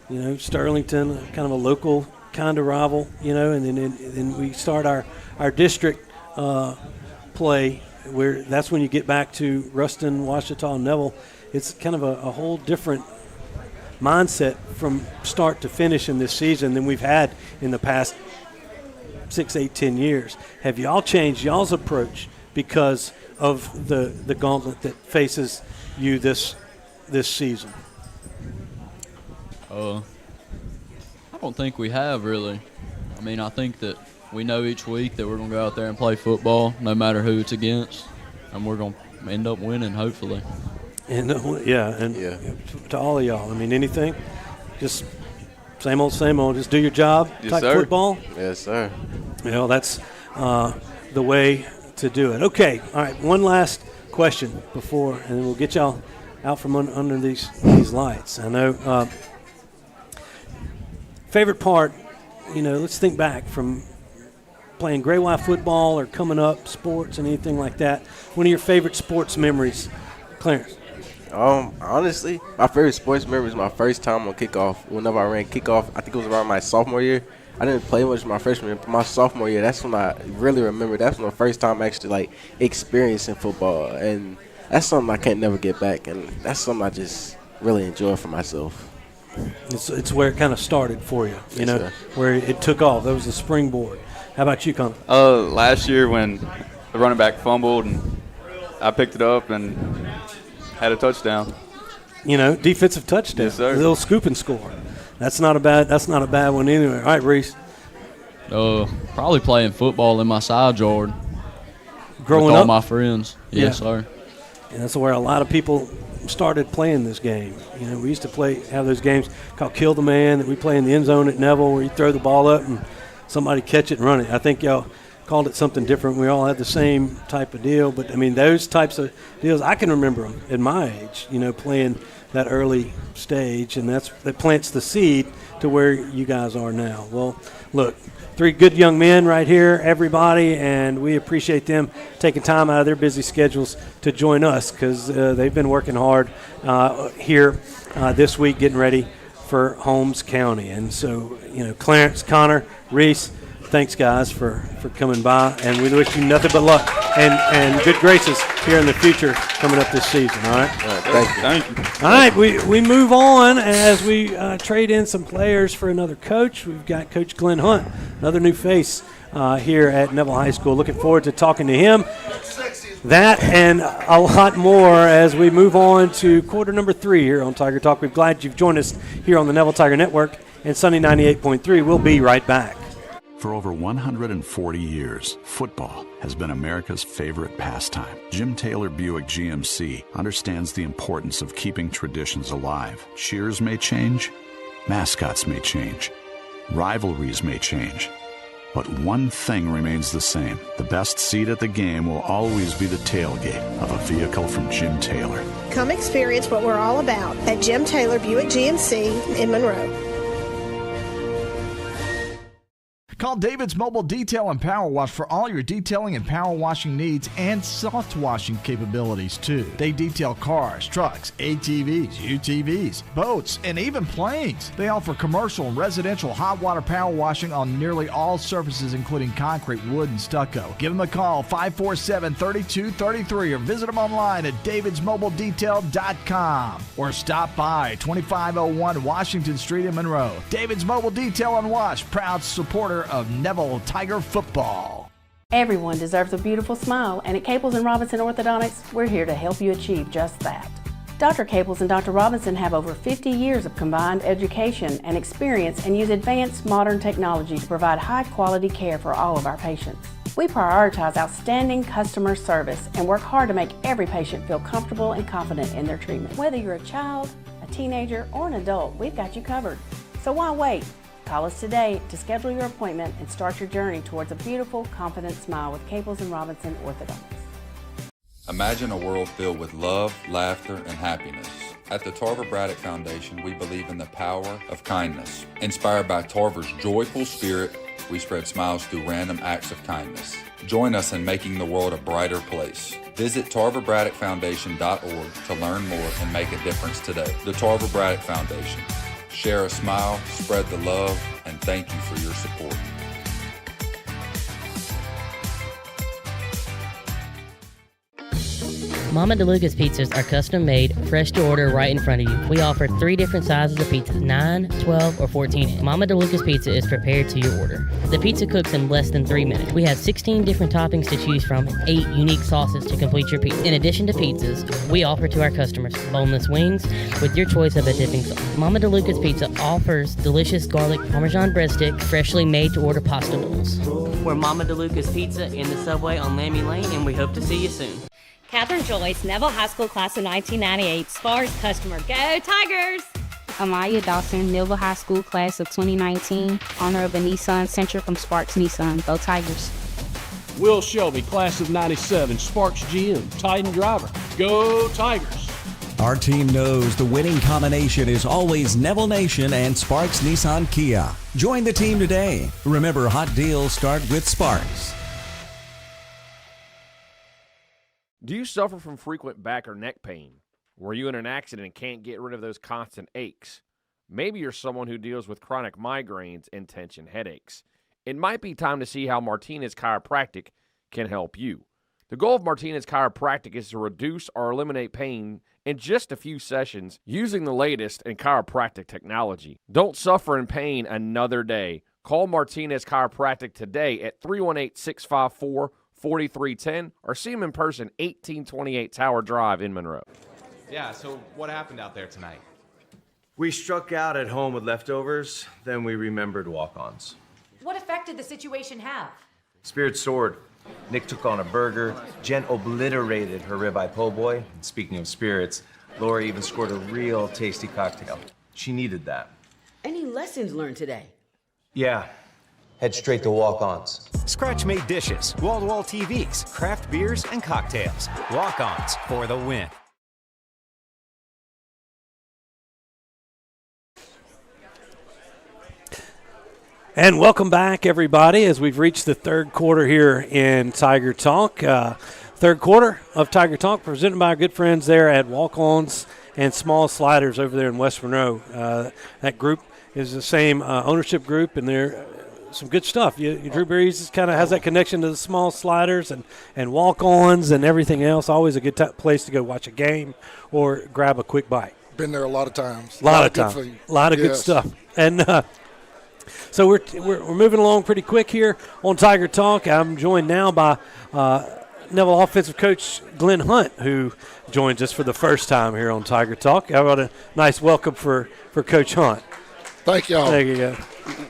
Sterlington, kind of a local kind of rival, and then we start our district play, where that's when you get back to Ruston, Ouachita, and Neville. It's kind of a whole different mindset from start to finish in this season than we've had in the past 6, 8, 10 years. Have y'all changed y'all's approach because of the gauntlet that faces you this season? I don't think we have, really. I mean, I think that we know each week that we're going to go out there and play football no matter who it's against, and we're going to end up winning, hopefully. And to all of y'all, I mean, anything? Just same old, just do your job type football? Yes, sir. That's the way to do it. Okay, all right, one last question before, and then we'll get y'all out from under these lights. I know favorite part, let's think back from playing Gray Y football or coming up, sports and anything like that. One of your favorite sports memories, Clarence? Honestly, my favorite sports memory is my first time on kickoff. Whenever I ran kickoff, I think it was around my sophomore year. I didn't play much my freshman year, but my sophomore year, that's when I really remember. That's my first time actually experiencing football, and that's something I can't never get back, and that's something I just really enjoy for myself. It's where it kind of started for you, Yes, where it took off. That was the springboard. How about you, Connor? Last year when the running back fumbled and I picked it up and had a touchdown. Defensive touchdown. Yes, sir. A little scoop and score. That's not a bad one anyway. All right, Reese. Probably playing football in my side yard. Growing with up? all my friends. Yes, sir. And that's where a lot of people started playing this game. We used to have those games called Kill the Man that we play in the end zone at Neville, where you throw the ball up and somebody catch it and run it. I think y'all called it something different. We all had the same type of deal. But, those types of deals, I can remember them at my age, playing that early stage, and that plants the seed to where you guys are now. Well, look, 3 good young men right here, everybody, and we appreciate them taking time out of their busy schedules to join us, because they've been working hard here this week getting ready for Holmes County. And so, Clarence, Connor, Reese, thanks, guys, for coming by, and we wish you nothing but luck and good graces here in the future coming up this season, all right? Thank you. All right, we move on as we trade in some players for another coach. We've got Coach Glen Hunt, another new face here at Neville High School. Looking forward to talking to him. That and a lot more as we move on to quarter number 3 here on Tiger Talk. We're glad you've joined us here on the Neville Tiger Network and Sunny 98.3. We'll be right back. For over 140 years, football has been America's favorite pastime. Jim Taylor Buick GMC understands the importance of keeping traditions alive. Cheers may change, mascots may change, rivalries may change, but one thing remains the same. The best seat at the game will always be the tailgate of a vehicle from Jim Taylor. Come experience what we're all about at Jim Taylor Buick GMC in Monroe. Call David's Mobile Detail and Power Wash for all your detailing and power washing needs and soft washing capabilities, too. They detail cars, trucks, ATVs, UTVs, boats, and even planes. They offer commercial and residential hot water power washing on nearly all surfaces, including concrete, wood, and stucco. Give them a call, 547-3233, or visit them online at davidsmobiledetail.com or stop by 2501 Washington Street in Monroe. David's Mobile Detail and Wash, proud supporter of Neville Tiger football. Everyone deserves a beautiful smile, and at Caples and Robinson Orthodontics, we're here to help you achieve just that. Dr. Caples and Dr. Robinson have over 50 years of combined education and experience and use advanced modern technology to provide high-quality care for all of our patients. We prioritize outstanding customer service and work hard to make every patient feel comfortable and confident in their treatment. Whether you're a child, a teenager, or an adult, we've got you covered. So why wait? Call us today to schedule your appointment and start your journey towards a beautiful, confident smile with Caples and Robinson Orthodontics. Imagine a world filled with love, laughter, and happiness. At the Tarver Braddock Foundation, we believe in the power of kindness. Inspired by Tarver's joyful spirit, we spread smiles through random acts of kindness. Join us in making the world a brighter place. Visit TarverBraddockFoundation.org to learn more and make a difference today. The Tarver Braddock Foundation. Share a smile, spread the love, and thank you for your support. Mama DeLuca's pizzas are custom made, fresh to order right in front of you. We offer 3 different sizes of pizzas, 9, 12, or 14 inch. Mama DeLuca's pizza is prepared to your order. The pizza cooks in less than 3 minutes. We have 16 different toppings to choose from, 8 unique sauces to complete your pizza. In addition to pizzas, we offer to our customers boneless wings with your choice of a dipping sauce. Mama DeLuca's Pizza offers delicious garlic Parmesan breadstick, freshly made to order pasta noodles. We're Mama DeLuca's Pizza in the subway on Lammy Lane, and we hope to see you soon. Catherine Joyce, Neville High School class of 1998, Spars customer. Go Tigers! Amaya Dawson, Neville High School class of 2019, owner of a Nissan Sentra from Sparks Nissan. Go Tigers! Will Shelby, class of 97, Sparks GM, Titan driver. Go Tigers! Our team knows the winning combination is always Neville Nation and Sparks Nissan Kia. Join the team today. Remember, hot deals start with Sparks. Do you suffer from frequent back or neck pain? Were you in an accident and can't get rid of those constant aches? Maybe you're someone who deals with chronic migraines and tension headaches. It might be time to see how Martinez Chiropractic can help you. The goal of Martinez Chiropractic is to reduce or eliminate pain in just a few sessions using the latest in chiropractic technology. Don't suffer in pain another day. Call Martinez Chiropractic today at 318-654-4310 or see them in person, 1828 Tower Drive in Monroe. Yeah, so what happened out there tonight? We struck out at home with leftovers, then we remembered walk-ons. What effect did the situation have? Spirit soared. Nick took on a burger. Jen obliterated her ribeye po' boy. And speaking of spirits, Laura even scored a real tasty cocktail. She needed that. Any lessons learned today? Yeah. Head straight to walk-ons. Scratch-made dishes, wall-to-wall TVs, craft beers, and cocktails. Walk-ons for the win. And welcome back, everybody, as we've reached the third quarter here in Tiger Talk. Third quarter of Tiger Talk presented by our good friends there at Walk-Ons and Small Sliders over there in West Monroe. That group is the same ownership group, and they're some good stuff. Drew Brees kind of has that connection to the small sliders and walk-ons and everything else. Always a good place to go watch a game or grab a quick bite. Been there a lot of times. A lot of times. A lot of good stuff. And so we're moving along pretty quick here on Tiger Talk. I'm joined now by Neville offensive coach Glen Hunt, who joins us for the first time here on Tiger Talk. How about a nice welcome for Coach Hunt? Thank y'all. There you go.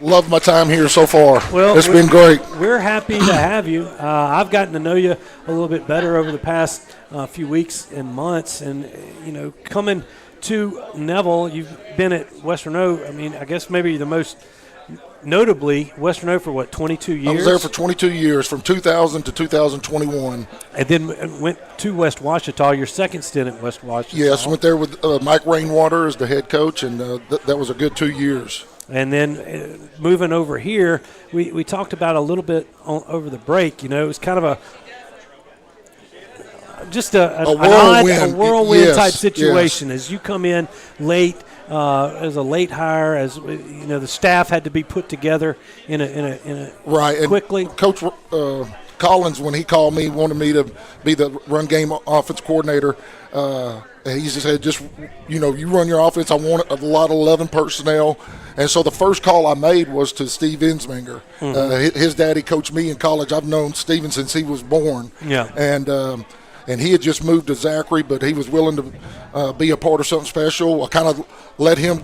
Love my time here so far. Well, it's been great. We're happy to have you. I've gotten to know you a little bit better over the past few weeks and months, and coming to Neville, you've been at Western O. I mean, I guess maybe the most notably Western O for 22 years? I was there for 22 years, from 2000 to 2021. And then went to West Ouachita, your second stint at West Ouachita. Yes, went there with Mike Rainwater as the head coach, and that was a good 2 years. And then moving over here, we talked about a little bit over the break. It was kind of a whirlwind type situation as you come in late. As a late hire, as the staff had to be put together in a right quickly. And Coach Collins, when he called me, wanted me to be the run game offense coordinator. He just said, you run your offense. I want a lot of 11 personnel. And so the first call I made was to Steve Insminger. Mm-hmm. His daddy coached me in college. I've known Steven since he was born. Yeah. And he had just moved to Zachary, but he was willing to be a part of something special. I kind of let him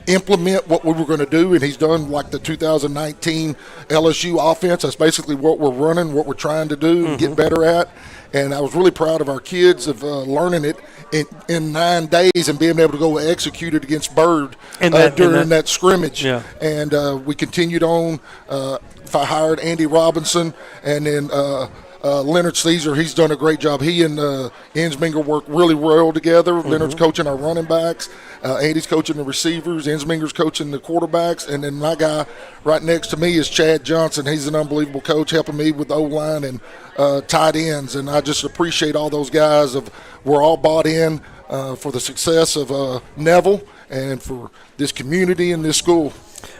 implement what we were going to do, and he's done like the 2019 LSU offense. That's basically what we're running, what we're trying to do and get better at. And I was really proud of our kids of learning it in 9 days and being able to go execute it against Bird during that scrimmage. Yeah. And we continued on. I hired Andy Robinson, and then Leonard Caesar, he's done a great job. He and Insminger work really well together. Mm-hmm. Leonard's coaching our running backs. Andy's coaching the receivers. Insminger's coaching the quarterbacks. And then my guy right next to me is Chad Johnson. He's an unbelievable coach, helping me with O-line and tight ends. And I just appreciate all those guys. We're all bought in for the success of Neville and for this community and this school.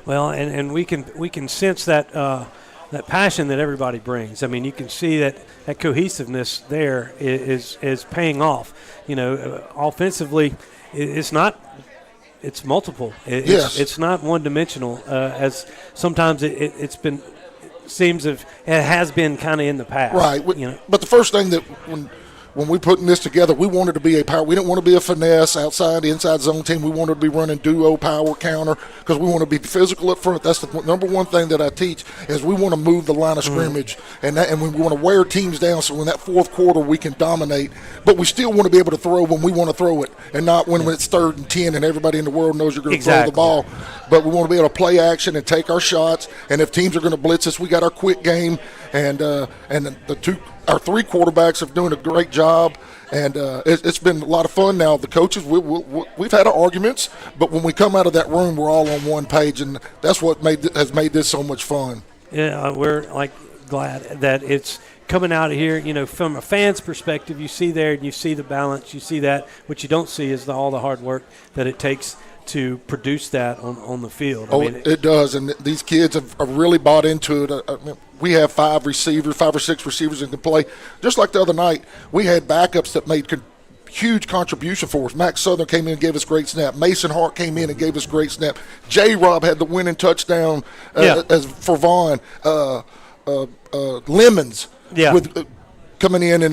Well, and we can sense that that passion that everybody brings. I mean, you can see that cohesiveness there is paying off. Offensively, it's multiple. It's not one-dimensional as sometimes it has been kind of in the past. Right. But the first thing that when we putting this together, we wanted to be a power. We didn't want to be a finesse inside zone team. We wanted to be running duo power counter because we want to be physical up front. That's the number one thing that I teach is we want to move the line of scrimmage and we want to wear teams down so in that fourth quarter we can dominate. But we still want to be able to throw when we want to throw it and not when it's 3rd and 10 and everybody in the world knows you're going to throw the ball. But we want to be able to play action and take our shots. And if teams are going to blitz us, we got our quick game and our 3 quarterbacks are doing a great job, and it's been a lot of fun. Now the coaches, we've had our arguments, but when we come out of that room, we're all on one page, and that's what has made this so much fun. Yeah, we're glad that it's coming out of here. From a fan's perspective, you see there and you see the balance, you see that. What you don't see is all the hard work that it takes to produce that on the field. It does, and these kids have really bought into it. We have 5 or 6 receivers that can play. Just like the other night, we had backups that made huge contribution for us. Max Southern came in and gave us great snap. Mason Hart came in and gave us great snap. J-Rob had the winning touchdown as for Vaughn. Lemons with coming in and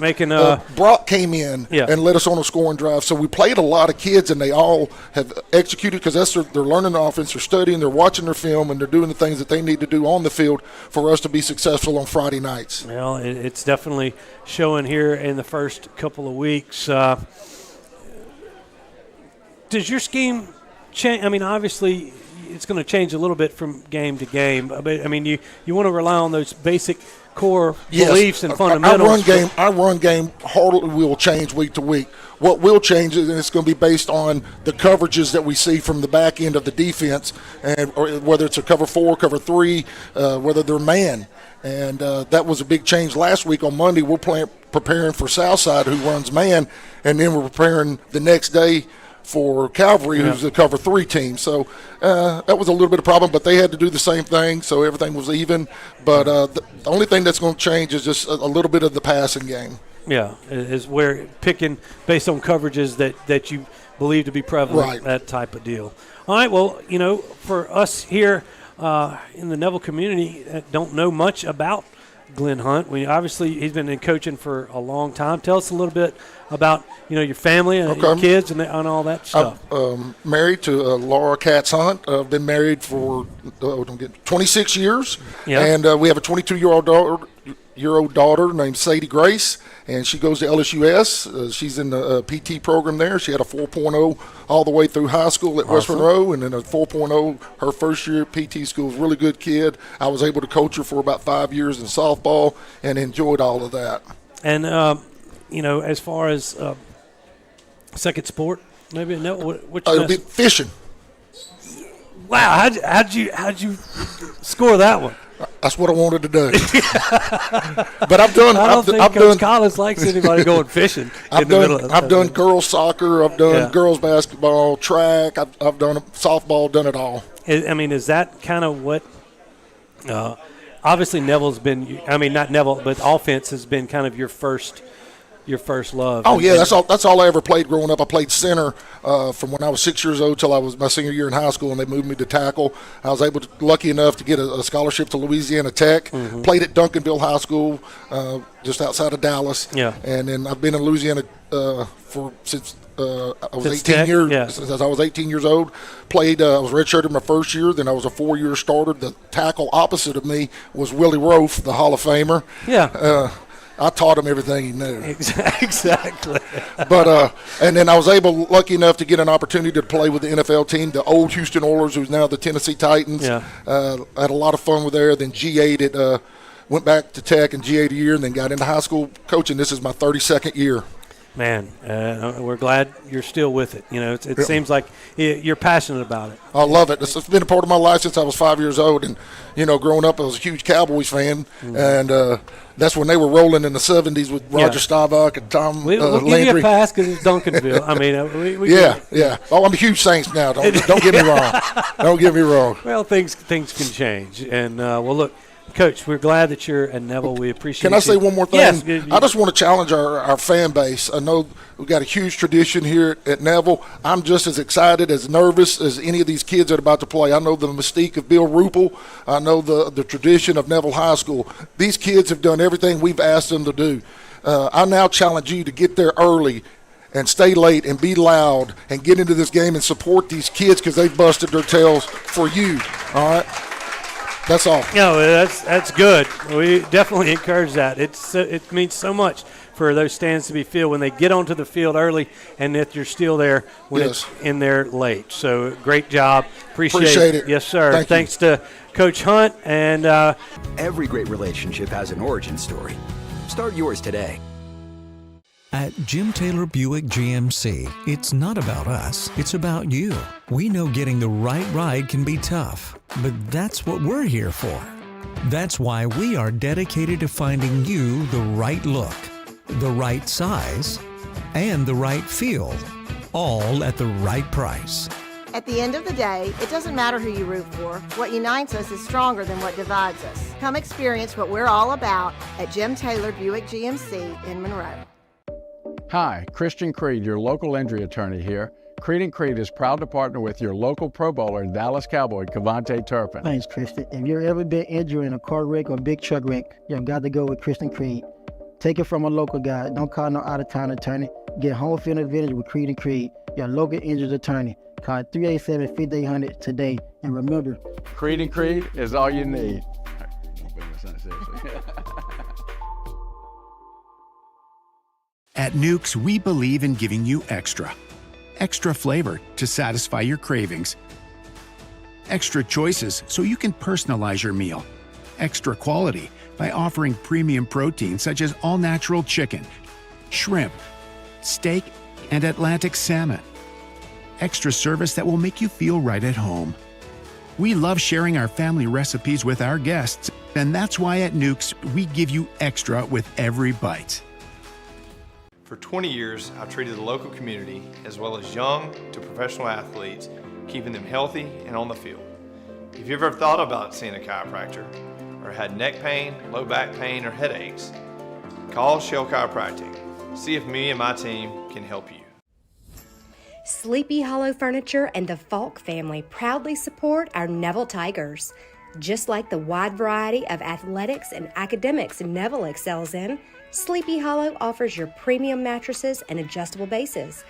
making Brock came in and led us on a scoring drive. So we played a lot of kids, and they all have executed because they're learning the offense, they're studying, they're watching their film, and they're doing the things that they need to do on the field for us to be successful on Friday nights. Well, it's definitely showing here in the first couple of weeks. Does your scheme change? I mean, obviously it's going to change a little bit from game to game. But I mean, you want to rely on those basic core beliefs and fundamentals. Our run game hardly will change week to week. What will change is it's going to be based on the coverages that we see from the back end of the defense, and or whether it's a cover 4, cover 3, whether they're man. And that was a big change last week. On Monday, we're preparing for Southside, who runs man, and then we're preparing the next day for Calvary, who's a cover 3 team. So that was a little bit of a problem, but they had to do the same thing, so everything was even. But the only thing that's going to change is just a little bit of the passing game. Yeah, is where picking based on coverages that you believe to be prevalent, Right. that type of deal. All right, well, for us here in the Neville community that don't know much about Glen Hunt, obviously he's been in coaching for a long time. Tell us a little bit about your family and your kids and all that stuff. I'm married to Laura Katz Hunt. I've been married for 26 years, and we have a 22-year-old daughter named Sadie Grace, and she goes to LSUS. She's in the PT program there. She had a 4.0 all the way through high school at West Monroe, and then a 4.0 her first year at PT school. Really good kid. I was able to coach her for about 5 years in softball and enjoyed all of that. And as far as second sport, maybe it'll be fishing. Wow, how'd you score that one? That's what I wanted to do. But I've done. I don't think Coach Collins likes anybody going fishing. I've done girls soccer. I've done girls basketball, track. I've done softball. Done it all. Is that kind of what? Obviously, Neville's been. Not Neville, but offense has been kind of your first love. Oh yeah, that's all I ever played growing up. I played center from when I was 6 years old till I was my senior year in high school, and they moved me to tackle. I was lucky enough to get a scholarship to Louisiana Tech. Mm-hmm. Played at Duncanville High School, just outside of Dallas. Yeah. And then I've been in Louisiana since I was 18 Tech? years. Yeah. Since I was 18 years old. Played. I was redshirted my first year. Then I was a 4-year starter. The tackle opposite of me was Willie Rofe, the Hall of Famer. Yeah. I taught him everything he knew. Exactly. But and then I was lucky enough to get an opportunity to play with the NFL team, the old Houston Oilers, who's now the Tennessee Titans. Yeah. I had a lot of fun with there. Then G8 it went back to Tech and G8 a year, and then got into high school coaching. This is my 32nd year. Man, we're glad you're still with it. It seems like you're passionate about it. I love it. It's been a part of my life since I was 5 years old. And, growing up, I was a huge Cowboys fan. Mm-hmm. And that's when they were rolling in the 70s with Roger Staubach and Tom we'll Landry. Give you a pass because it's Duncanville. We yeah. Oh, I'm a huge Saints now. Don't get me wrong. Don't get me wrong. Well, things can change. And, look, Coach, we're glad that you're at Neville. We appreciate it. Can I say one more thing? Yes. I just want to challenge our fan base. I know we've got a huge tradition here at Neville. I'm just as excited, as nervous as any of these kids that are about to play. I know the mystique of Bill Ruppel. I know the tradition of Neville High School. These kids have done everything we've asked them to do. I now challenge you to get there early and stay late and be loud and get into this game and support these kids because they've busted their tails for you. All right? That's all. That's good. We definitely encourage that. It means so much for those stands to be filled when they get onto the field early and that you're still there when it's in there late. So great job. Appreciate it. Yes, sir. Thanks to Coach Hunt. And every great relationship has an origin story. Start yours today. At Jim Taylor Buick GMC, it's not about us, it's about you. We know getting the right ride can be tough, but that's what we're here for. That's why we are dedicated to finding you the right look, the right size, and the right feel, all at the right price. At the end of the day, it doesn't matter who you root for. What unites us is stronger than what divides us. Come experience what we're all about at Jim Taylor Buick GMC in Monroe. Hi, Christian Creed, your local injury attorney here. Creed & Creed is proud to partner with your local Pro Bowler and Dallas Cowboy, Cavante Turpin. Thanks, Christian. If you've ever been injured in a car wreck or big truck wreck, you've got to go with Christian Creed. Take it from a local guy. Don't call no out-of-town attorney. Get home field advantage with Creed & Creed, your local injured attorney. Call 387-5800 today. And remember, Creed & Creed is all you need. At Nukes, we believe in giving you extra. Extra flavor to satisfy your cravings. Extra choices so you can personalize your meal. Extra quality by offering premium protein such as all-natural chicken, shrimp, steak, and Atlantic salmon. Extra service that will make you feel right at home. We love sharing our family recipes with our guests, and that's why at Nukes, we give you extra with every bite. For 20 years, I've treated the local community, as well as young to professional athletes, keeping them healthy and on the field. If you've ever thought about seeing a chiropractor, or had neck pain, low back pain, or headaches, call Shell Chiropractic. See if me and my team can help you. Sleepy Hollow Furniture and the Falk family proudly support our Neville Tigers. Just like the wide variety of athletics and academics Neville excels in, Sleepy Hollow offers your premium mattresses and adjustable bases,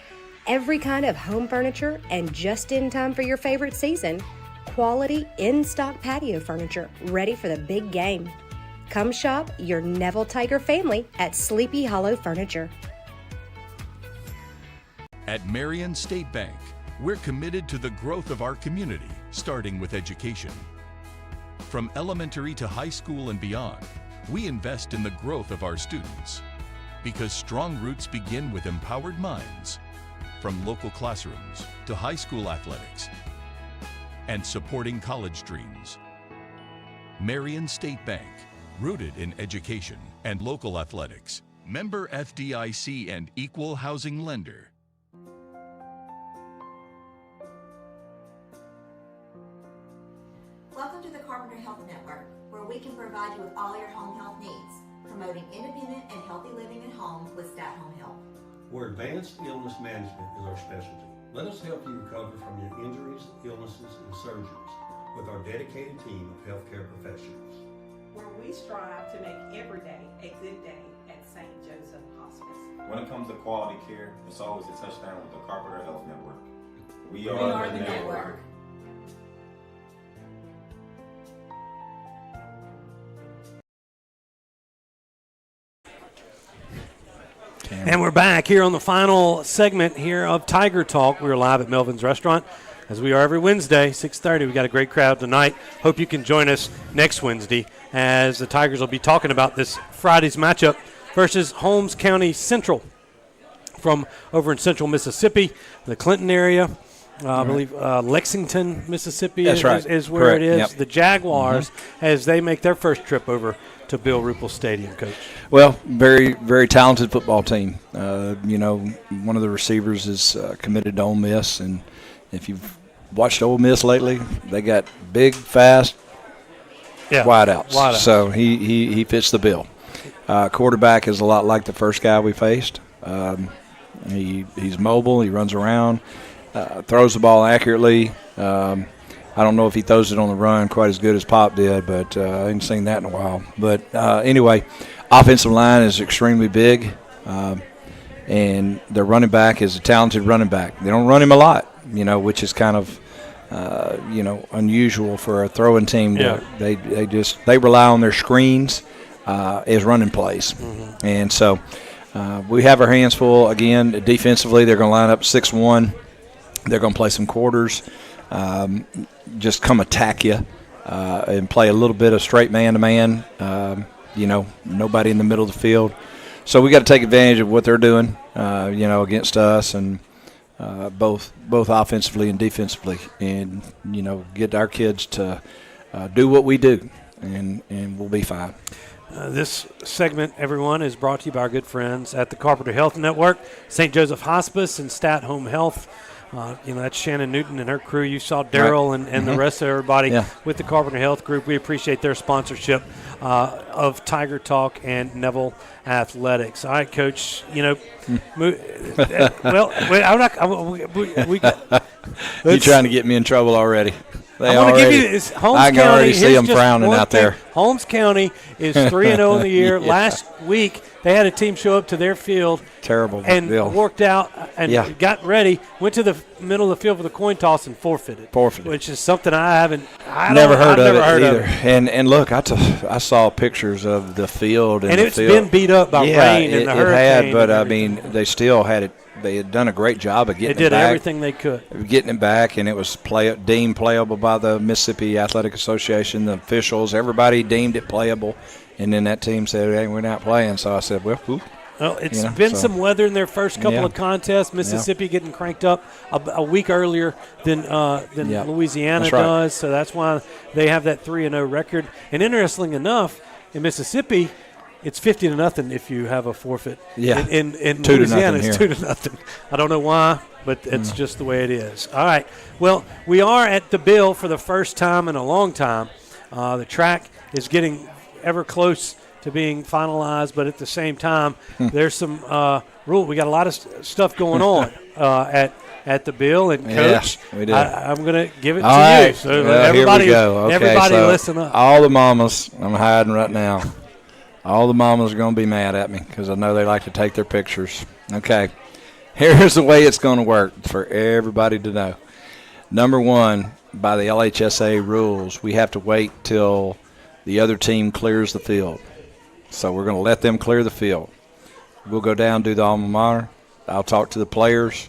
every kind of home furniture, and just in time for your favorite season, quality in-stock patio furniture ready for the big game. Come shop your Neville Tiger family at Sleepy Hollow Furniture. At Marion State Bank, we're committed to the growth of our community, starting with education. From elementary to high school and beyond, we invest in the growth of our students. Because strong roots begin with empowered minds, from local classrooms to high school athletics, and supporting college dreams. Marion State Bank, rooted in education and local athletics. Member FDIC and equal housing lender. Welcome to the Carpenter Health Network, where we can provide you with all your home health needs, promoting independent and healthy living at home with Stat Home Health. Where advanced illness management is our specialty. Let us help you recover from your injuries, illnesses, and surgeries with our dedicated team of healthcare professionals. Where we strive to make every day a good day at St. Joseph Hospice. When it comes to quality care, it's always a touchdown with the Carpenter Health Network. We are the network. And we're back here on the final segment here of Tiger Talk. We're live at Melvin's Restaurant, as we are every Wednesday, 6:30. We got a great crowd tonight. Hope you can join us next Wednesday, as the Tigers will be talking about this Friday's matchup versus Holmes County Central from over in central Mississippi, the Clinton area. I believe Lexington, Mississippi is where Correct. it is. Yep. The Jaguars, as they make their first trip over to Bill Ruppel Stadium, Coach. Well, very, very talented football team. One of the receivers is committed to Ole Miss, and if you've watched Ole Miss lately, they got big, fast wideouts. So he fits the bill. Quarterback is a lot like the first guy we faced. He's mobile. He runs around. Throws the ball accurately. I don't know if he throws it on the run quite as good as Pop did, but I haven't seen that in a while. But anyway, offensive line is extremely big, and their running back is a talented running back. They don't run him a lot, which is kind of unusual for a throwing team. Yeah. They rely on their screens as running plays, and so we have our hands full. Again, defensively, they're going to line up 6-1. They're going to play some quarters, just come attack you, and play a little bit of straight man-to-man, nobody in the middle of the field. So we got to take advantage of what they're doing, against us, and both offensively and defensively, and, get our kids to do what we do, and we'll be fine. This segment, everyone, is brought to you by our good friends at the Carpenter Health Network, St. Joseph Hospice, and Stat Home Health. That's Shannon Newton and her crew. You saw Daryl and the rest of everybody with the Carpenter Health Group. We appreciate their sponsorship of Tiger Talk and Neville Athletics. All right, Coach. You're trying to get me in trouble already. I want to give you this. Holmes I can County, already see them frowning out there. Holmes County is 3-0 in the year. Last week, they had a team show up to their field. Terrible. And deal. worked out and got ready, went to the middle of the field for the coin toss and forfeited. Which is something I've never heard of it either. And look, I saw pictures of the field. And it's been beat up by rain and the hurricane. It had, but, they still had it. They had done a great job of getting it back. They did everything they could. Getting it back, and it was deemed playable by the Mississippi Athletic Association, the officials. Everybody deemed it playable. And then that team said, hey, we're not playing. So I said, well, it's been some weather in their first couple of contests. Mississippi getting cranked up a week earlier than Louisiana does. So that's why they have that 3-0 record. And interestingly enough, in Mississippi, it's 50-0 if you have a forfeit. Yeah. In 2-0 Louisiana, it's here. 2-0. I don't know why, but it's just the way it is. All right. Well, we are at the Bill for the first time in a long time. The track is getting ever close to being finalized, but at the same time, there's some rule. We got a lot of stuff going on at the Bill, and Coach, we do. I'm going to give it All to right. you. So Well, everybody, here we go. Okay, everybody so listen up. All the mamas, I'm hiding right now. All the mamas are going to be mad at me because I know they like to take their pictures. Okay, here's the way it's going to work for everybody to know. Number one, by the LHSA rules, we have to wait till the other team clears the field. So we're going to let them clear the field. We'll go down, do the alma mater. I'll talk to the players.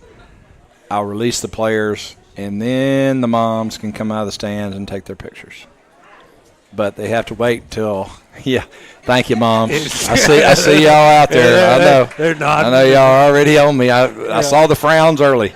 I'll release the players, and then the moms can come out of the stands and take their pictures. But they have to wait till thank you, moms. I see y'all out there. I know. They're not. I know y'all are already on me. I saw the frowns early.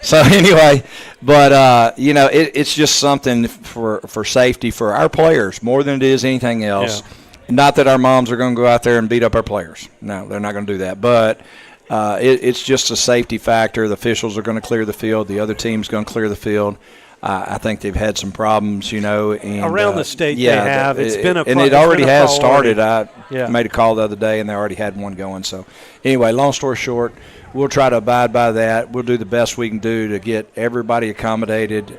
So anyway, but it's just something for safety for our players more than it is anything else. Yeah. Not that our moms are going to go out there and beat up our players. No, they're not going to do that. But it's just a safety factor. The officials are going to clear the field. The other team's going to clear the field. I think they've had some problems, and around the state. They have. It's been and it already has started. I Yeah. made a call the other day, and they already had one going. So, anyway, long story short, we'll try to abide by that. We'll do the best we can do to get everybody accommodated.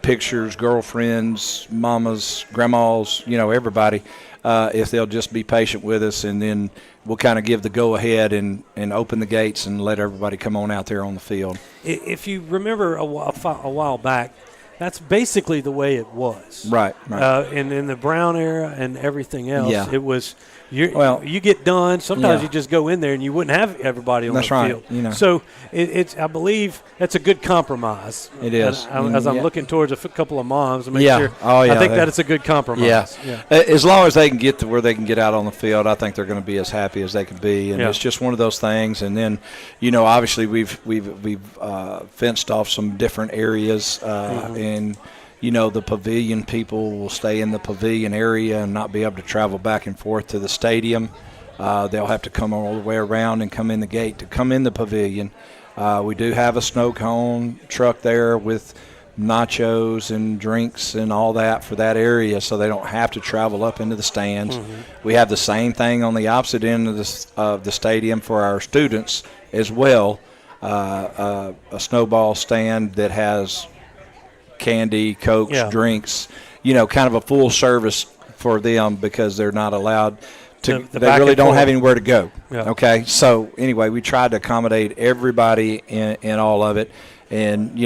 Pictures, girlfriends, mamas, grandmas, everybody. If they'll just be patient with us, and then we'll kind of give the go-ahead and open the gates and let everybody come on out there on the field. If you remember a while back, that's basically the way it was. Right. And in the Brown era and everything else, it was you get done. Sometimes you just go in there and you wouldn't have everybody on the field. So it's I believe that's a good compromise. It is. As I'm looking towards a couple of moms to make sure. I think that it's a good compromise. Yeah. As long as they can get to where they can get out on the field, I think they're going to be as happy as they can be. And it's just one of those things. And then, obviously we've fenced off some different areas and the pavilion people will stay in the pavilion area and not be able to travel back and forth to the stadium. They'll have to come all the way around and come in the gate to come in the pavilion. We do have a snow cone truck there with nachos and drinks and all that for that area, so they don't have to travel up into the stands. We have the same thing on the opposite end of the stadium for our students as well. A snowball stand that has candy, Cokes, drinks, kind of a full service for them because they're not allowed to. They really don't have anywhere to go. Yeah. Okay, so anyway, we tried to accommodate everybody in all of it, and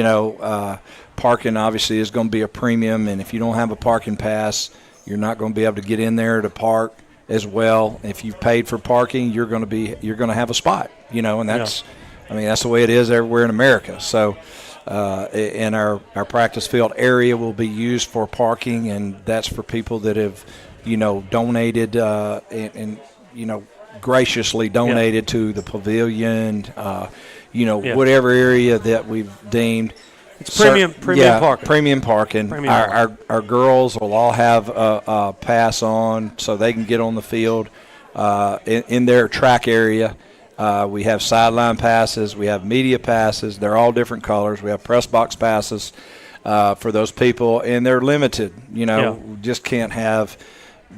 parking obviously is going to be a premium, and if you don't have a parking pass, you're not going to be able to get in there to park as well. If you've paid for parking, you're going to have a spot, and that's that's the way it is everywhere in America. So. And our practice field area will be used for parking, and that's for people that have, donated and graciously donated to the pavilion, whatever area that we've deemed. It's premium parking. Premium parking. Our girls will all have a pass on so they can get on the field in their track area. We have sideline passes. We have media passes. They're all different colors. We have press box passes for those people, and they're limited. We just can't have,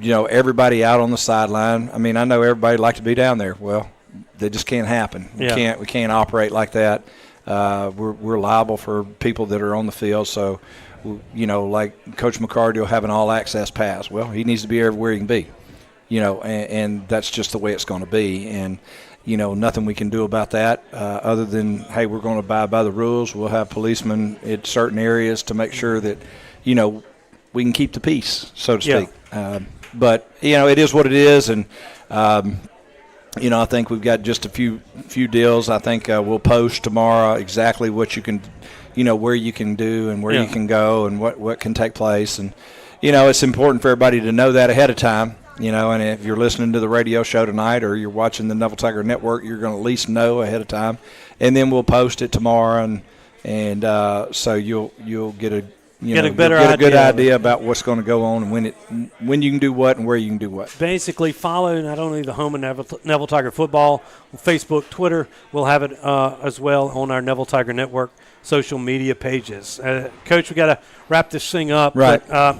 everybody out on the sideline. I mean, I know everybody would like to be down there. Well, that just can't happen. We can't operate like that. We're liable for people that are on the field. So, like Coach McCarty will have an all-access pass. Well, he needs to be everywhere he can be. And that's just the way it's going to be. And nothing we can do about that other than, hey, we're going to abide by the rules. We'll have policemen in certain areas to make sure that, we can keep the peace, so to speak. But, it is what it is. And, I think we've got just a few deals. I think we'll post tomorrow exactly what you can, where you can do and where you can go and what can take place. And, it's important for everybody to know that ahead of time. And if you're listening to the radio show tonight or you're watching the Neville Tiger Network, you're going to at least know ahead of time. And then we'll post it tomorrow, and so you'll get get a good idea about what's going to go on and when you can do what and where you can do what. Basically, follow not only the home of Neville Tiger football on Facebook, Twitter. We'll have it as well on our Neville Tiger Network social media pages. Coach, we got to wrap this thing up. Right. But,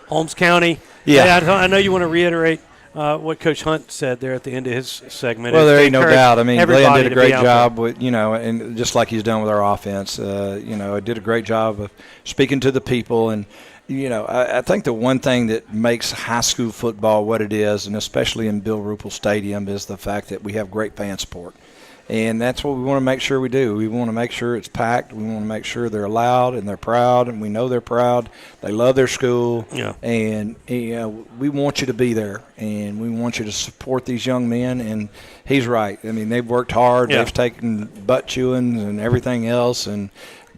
Holmes County. Yeah. I know you want to reiterate what Coach Hunt said there at the end of his segment. Well, there ain't no doubt. I mean, Glenn did a great job there. with, and just like he's done with our offense, did a great job of speaking to the people. And, I think the one thing that makes high school football what it is, and especially in Bill Ruppel Stadium, is the fact that we have great fan support. And that's what we want to make sure we do. We want to make sure it's packed. We want to make sure they're loud and they're proud, and we know they're proud. They love their school. Yeah. And we want you to be there, and we want you to support these young men. And he's right. I mean, they've worked hard. Yeah. They've taken butt chewings and everything else and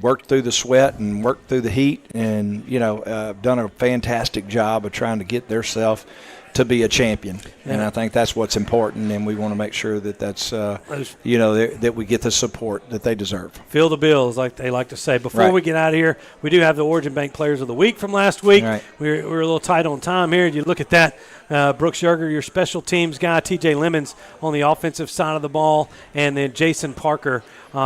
worked through the sweat and worked through the heat and, done a fantastic job of trying to get themselves to be a champion. Yeah. And I think that's what's important, and we want to make sure that that's, that we get the support that they deserve. Feel the bills, like they like to say. Before Right. we get out of here, we do have the Origin Bank Players of the Week from last week. Right. We're a little tight on time here. You look at that. Brooks Yerger, your special teams guy, TJ Lemons on the offensive side of the ball, and then Jason Parker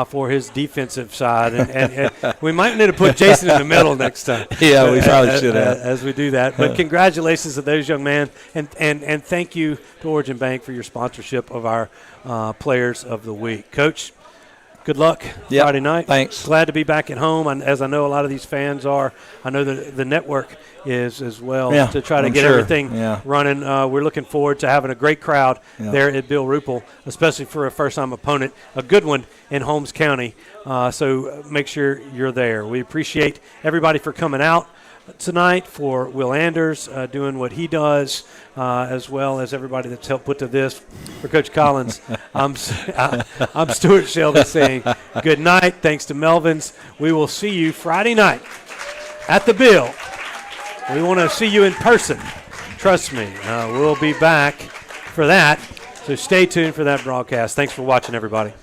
for his defensive side. And we might need to put Jason in the middle next time. Yeah, we probably should have. As we do that. But congratulations to those young men, and thank you to Origin Bank for your sponsorship of our Players of the Week. Coach, good luck Friday night. Thanks. Glad to be back at home, and as I know a lot of these fans are. I know the network is as well, to try to get everything running. We're looking forward to having a great crowd there at Bill Ruppel, especially for a first-time opponent, a good one in Holmes County. So make sure you're there. We appreciate everybody for coming out tonight, for Will Anders doing what he does, as well as everybody that's helped put to this. For Coach Collins, I'm Stewart Shelby saying good night. Thanks to Melvin's. We will see you Friday night at the Bill. We want to see you in person. Trust me. We'll be back for that. So stay tuned for that broadcast. Thanks for watching, everybody.